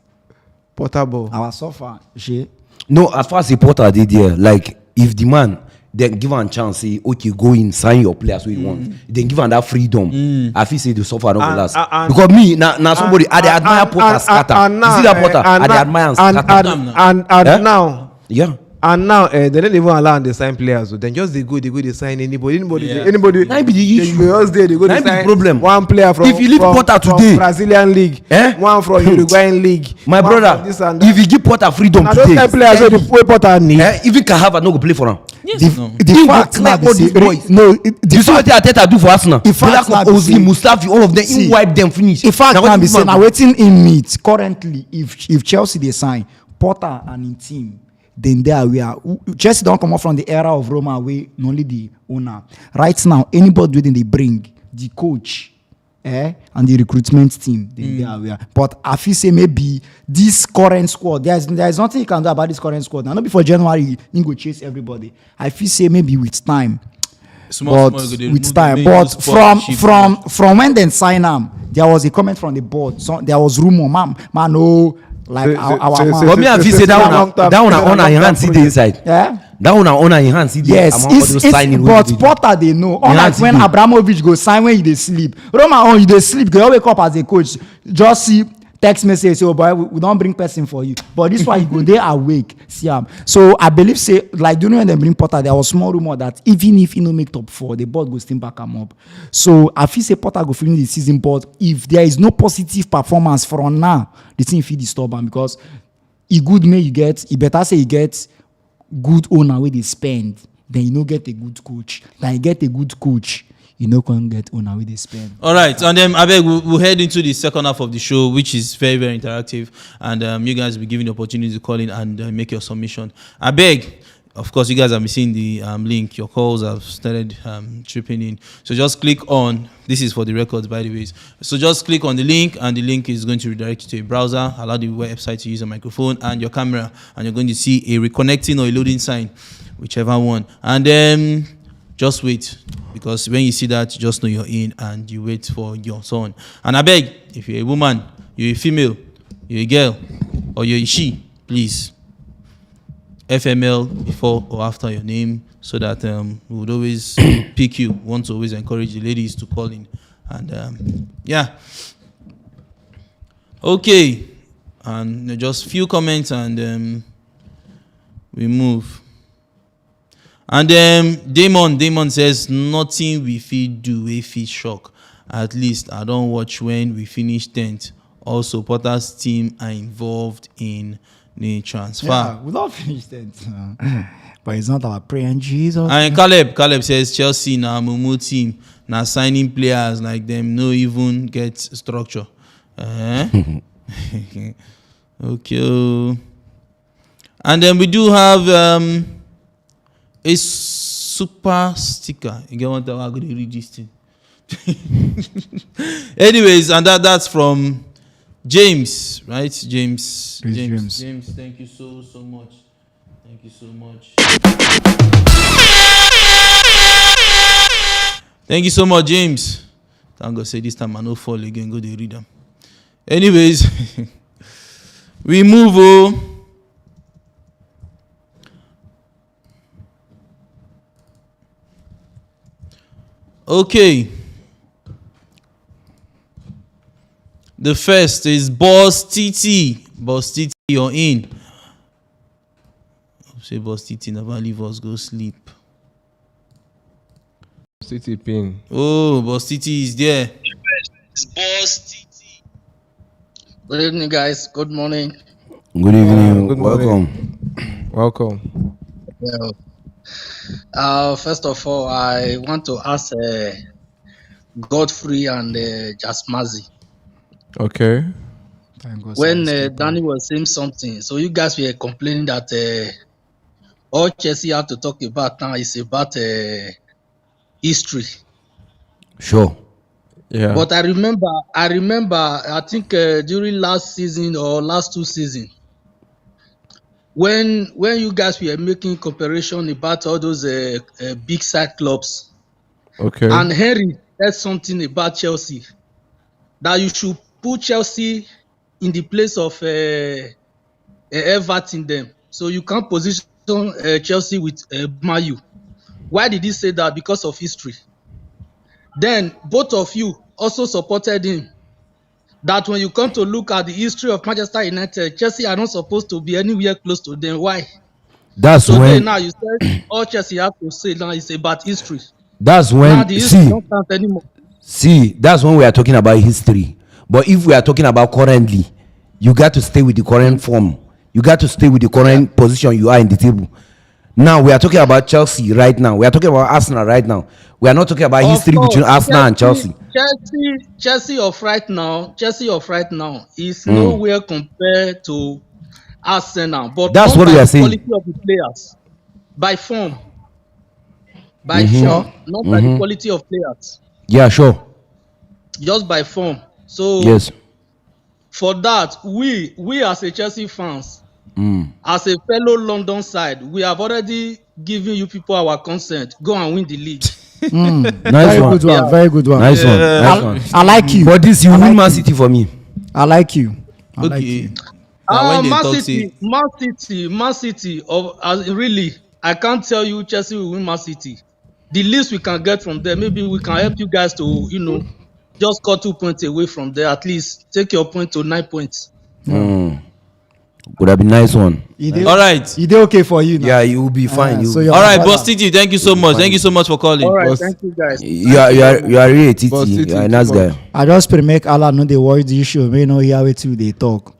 Portable. Our suffer, she. No, as far as the Porter did there, like if the man then give am chance, say okay, go in, sign your players wey you want. Then give am that freedom. I feel say the suffer don't go And- last. and- Because me, now somebody I dey admire Porter scatter. You see that Porter? I dey admire and scatter. And Eh? now, Yeah. and now, they don't even allow them to sign players. So then just they go, they sign anybody. Yeah. Anybody. That be the issue. They just there, they go That to be the sign problem. one player from. If you leave Porter from today, Brazilian league, eh? one from Uruguayan league, My one brother, from this and that. if you give Porter freedom Now those today, kind of players wey the way Porter need. even Kahava no go play for him. yes, The, no. the He fact go now clear be all say these boys. no, You see what Arteta do for Arsenal? In fact, Black now of be Ozil, say- Mustafi, all of them, See, he wipe them finish. in fact, Now now what be this saying, man now do? waiting in meet currently. If Chelsea they sign Potter and in team, then there we are. Chelsea don't come out from the era of Roma, where only the owner. Right now, anybody within they bring the coach, and the recruitment team, then there we are. But I feel say maybe this current squad, there's nothing you can do about this current squad. Now, not before January, you go chase everybody. I feel say maybe with time. Small, But small, they with remove time, the but main sport from when they sign them, there was a comment from the board. So there was rumor, man, no, like our man. But me, I feel say that one on our hand, see the inside. Yeah. That one on in hand. See Yes, but Potter they know. Unlike when Abramovich go sign when they sleep. Roma you they sleep. They wake up as a coach. Just see text message say, oh boy, we don't bring person for you. But this one you go there awake. See so I believe say like you know when they bring Potter, there was small rumor that even if he no make top 4, the board go still back him up. So I feel say Potter go finish the season, but if there is no positive performance from now, the team feel disturb him because he good may you get. He better say he gets good owner where they spend. Then you no get a good coach. Then you get a good coach. You know, can't get owner where they spend. All right, and then I beg we'll head into the second half of the show, which is very, very interactive, and you guys will be given the opportunity to call in and make your submission. I beg, of course, you guys have been seeing the link. Your calls have started tripping in, so just click on. This is for the records, by the way. So just click on the link, and the link is going to redirect you to a browser. Allow the website to use a microphone and your camera, and you're going to see a reconnecting or a loading sign, whichever one, and then. Just wait, because when you see that, just know you're in and you wait for your son. And I beg, if you're a woman, you're a female, you're a girl, or you're a she, please, FML before or after your name, so that we would always pick you. Want to always encourage the ladies to call in. And yeah. Okay. And just few comments and we move. And Damon says nothing we fit do if fit shock. At least I don't watch when we finish 10th. Also, Potter's team are involved in the transfer. Yeah, we don't finish 10th. But it's not our prayer in Jesus. And Caleb says Chelsea now Mumu team now signing players like them no even get structure. Okay. And then we do have a super sticker. You get one that I'm going to read this thing. Anyways, and that's from James, right? James, thank you so much. Thank you so much. Thank you so much, James. Thank God say this time I no fall again. Go to read them. Anyways, we move. Okay. The first is Boss TT. Boss TT, you're in. Say Boss TT never leave us go sleep. City pin. Oh, Boss TT is there. It's Boss TT. Good evening, guys. Good morning. Good evening. Good Welcome. Welcome. First of all, I want to ask Godfrey and Jaxmaxy. Okay. When Dani was saying something, so you guys were complaining that all Chelsea have to talk about now is about history. Sure. Yeah. But I remember, I think during last season or last 2 seasons, when you guys were making comparison about all those big side clubs, Okay. and Henry said something about Chelsea, that you should put Chelsea in the place of Everton them, so you can't position Chelsea with Man U. Why did he say that? Because of history. Then both of you also supported him, that when you come to look at the history of Manchester United, Chelsea are not supposed to be anywhere close to them. Why? That's So when. now you said all Chelsea have to say now is about history. That's Now when. the history don't count anymore. That's when we are talking about history. But if we are talking about currently, you got to stay with the current form. You got to stay with the current position you are in the table. Now we are talking about Chelsea right now. We are talking about Arsenal right now. We are not talking about history between Arsenal and Chelsea. Chelsea of right now is nowhere compared to Arsenal. But that's what we are saying. Quality of the players, by form, form, not by the quality of players. Yeah, sure. Just by form. So yes, for that, we as a Chelsea fans, as a fellow London side, we have already given you people our consent. Go and win the league. Nice one. Very good one. Nice one. I like you. But this you win Man City for me. I like you. Okay. Man City. Really, I can't tell you Chelsea will win Man City. The least we can get from there, maybe we can help you guys to, just cut 2 points away from there. At least take your point to 9 points. Would have been nice one. All right. He did okay for you now. Yeah, you will be fine. so You All right, Boss Titi, thank you so much. Thank you so much for calling. All right, Boss- thank you guys. you are really a Titi. Boss Titi, You are a nice too much. guy. I just pray make Allah know they watch the issue. May know hear wetin they talk.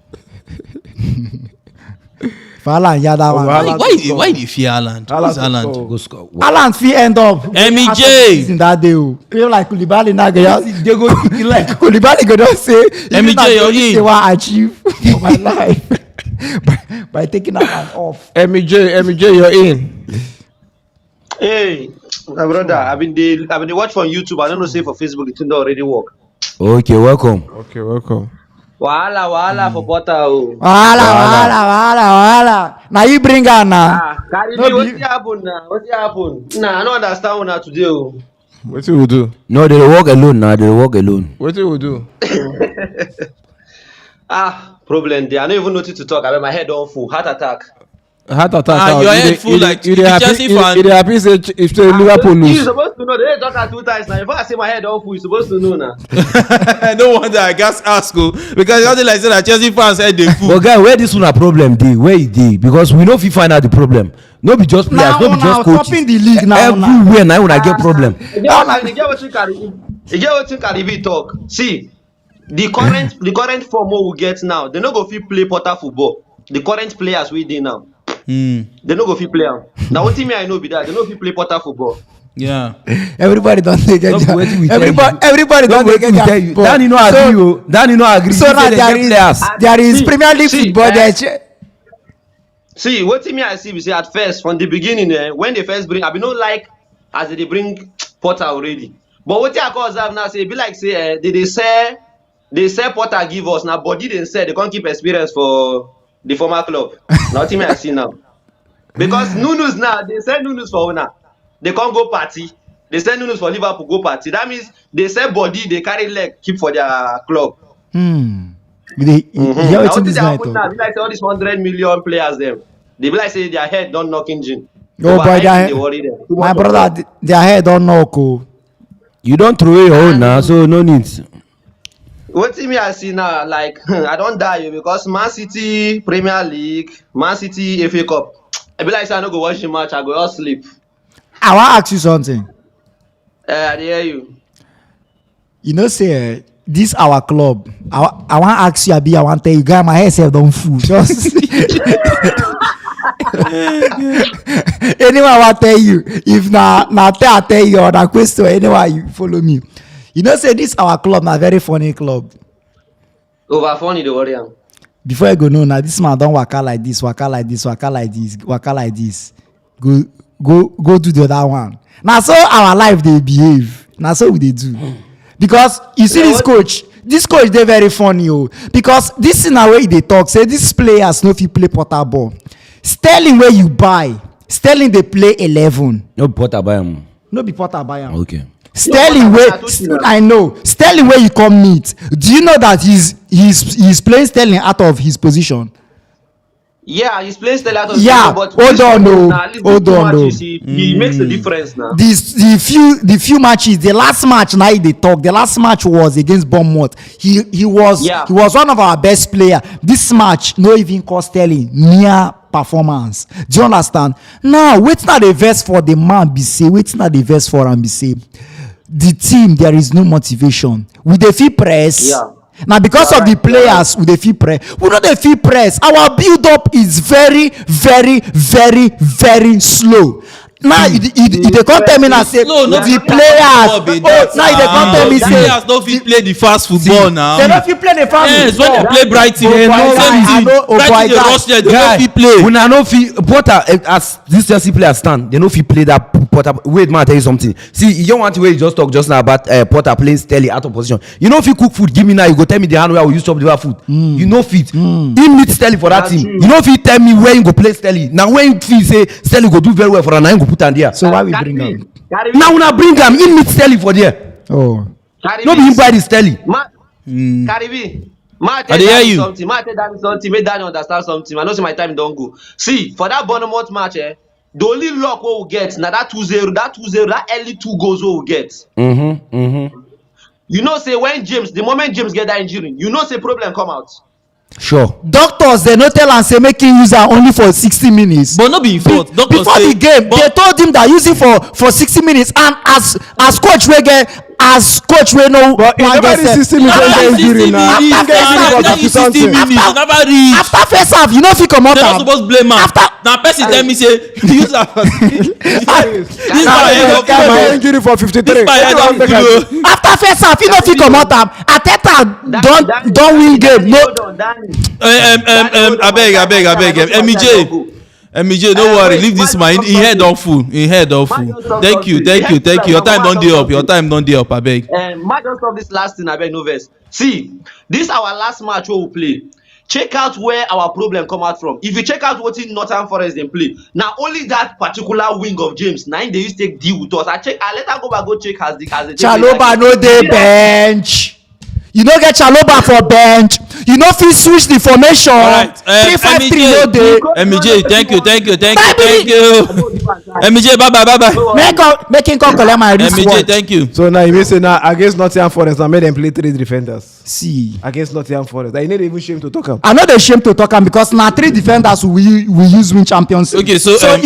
For Allah and Yada Oh, one. Allah- Why do you fear Haaland? Who's Haaland? Go score. Alan fit end up MEJ. in that day. People like Koulibaly now they go like Koulibaly go just say MEJ, you're in. say what I achieve for my life by taking Alan off. MEJ, you're in. Hey, my brother, I've been the watch from YouTube. I don't know say for Facebook it don't already work. Okay, welcome. Okay, welcome. Wahala for butter. Oh. Wahala. Now you bring her now. Karibi, No, what's happen now? What's happen? Nah, I don't understand what today. Oh. What you will do? No, they walk alone now. They walk alone. What you will do? Problem there. I don't even know what to talk about. My head on full. Heart attack. Heart attack. Your head full like you the happy. Chelsea fan. You happy say if Liverpool You lose. supposed to know. They talk at 2 times now. If I say my head on full, you supposed to know now. No wonder I guess ask you because something like that Chelsea fans said they fool. But guy, where this one a problem dey? Where it dey? Because we know if you find out the problem. No be just players, Now no be just coaches. topping the league now. Everywhere now when I get problem. You get what you Karibi talk. See, the current form we get now, they no go fit play Porter football. The current players we dey now, they no go fit play am. Now what me I know be that they no fit play Porter football. Yeah. Everybody don't take it. No be wetin we tell you. Everybody No don't be take wetin we tell it. you. Dani no agree o. Dani no agree. So He now say they get players. there is See, Premier League see, football. See, what me I see we say at first from the beginning when they first bring, I be no like as they bring Porter already. But what I call observe now say it be like say they sell Porter give us now body they sell they can't keep experience for the former club. Nothing I see now. Because Nunes now they sell Nunes for owner. They can't go party. They sell Nunes for Liverpool go party. That means they sell body they carry leg keep for their club. Yeah, Now it's what this they night. happen now? Be like say all these 100 million players them. They be like say their head don't knock engine. Oh boy, they worry them. Too my much of brother, their head don't knock. Oh. You don't throw away your own now, so no need. What me I see now, like I don't die because Man City Premier League, Man City FA Cup. I be like say I no go watch the match, I go all sleep. I want to ask you something. I dey hear you. You know, say this our club. I want to ask you, I want to tell you, guy, my head self don't fool. Just anyone I want tell you. If I tell you or that question, anyone you follow me. You know, say this our club, na very funny club. Over funny the worry am. Before I go no, now this man don't waka like this, waka like this, waka like this, waka like this. Go do the other one. Now so our life they behave. Now so we they do. Because you see this coach they very funny oh. Because this in a way they talk say these players no fit play Porter ball. Sterling where you buy, Sterling they play 11. No Porter buy him. No be Porter buy am. Okay. Sterling No, where I told you that. I know Sterling where you come meet. Do you know that he's playing Sterling out of his position? Yeah, he's playing still out of Yeah, but hold on, no. Hold on, no. He makes a difference now. The few matches, the last match now they talk. The last match was against Bournemouth. He was one of our best player. This match no even cost Sterling near performance. Do you understand? Now wait not the verse for the man be say. Wait not the verse for him be say. The team there is no motivation. With the fee press. Yeah. Now because of the players with the fee press, we know the fee press. Our build up is very, very, very, very slow. Now you they come tell me now say No, not the players. Now you they come tell me say players don't fit play the fast football now. they don't fit play the family. Yes, when they play Brighton, Oh, boy, same I thing. know, oh, boy, Brighton they guy. rush there, they don't fit play. Una no fit Porter as this Chelsea players stand. They no fit play that Porter. Wait, man, I tell you something. See, you don't want to wait. You just talk just now about Porter playing Sterling out of position. You know if you cook food, give me now. You go tell me the hand where I will use chop the food. You know fit. He need Sterling for that That's team. true. You know if you tell me where you go play Sterling. Now when you feel say Sterling go do very well for an, you go put am there. So why we bring him? Now una bring am. He need Sterling for there. Oh, No be him buy the Sterling. Karibi. Ma I tell dey hear Dani you. something. Ma tell Dani something. Make Dani understand something. I know say my time don't go. See, for that Bournemouth match, the only luck we will get now that 2-0, that early 2 goals we will get. You know, say when the moment James get that injury, you know, say problem come out. Sure. Doctors they no tell am say make him use am only for 60 minutes. But no be fault. Doctors Before say, the game, they told him that use it for 60 minutes, and as coach we know. But he never reach 60 minutes when they injury now. Never reach. After first half, you know if he come out. They're not supposed to blame am. Now person tell me say use am. This my head of my injury for 53. This my head of blow. After first half, you know if he come out. Ateta don't win game. No. abeg MJ, don't worry, leave this man. He head on full. Thank you. Your time don't dey up. Abeg. Match just stop this last thing, abeg, no verse. See, this our last match we will play. Check out where our problem come out from. If you check out what in Northern Forest they play, now only that particular wing of James, now they used to take deal with us. I let her go check as the Chaloba no dey bench. You no get Chaloba for bench. You no fit switch the formation. Right. 3-5-3 no dey. MJ, thank you. MJ, bye. Make him come collect my wristwatch. MJ, thank you. So now you may say now against Nottingham Forest, I made them play 3 defenders. See. Against Nottingham Forest. I need even shame to talk about. I'm not ashamed to talk am because na 3 defenders we use win champions. Okay, so if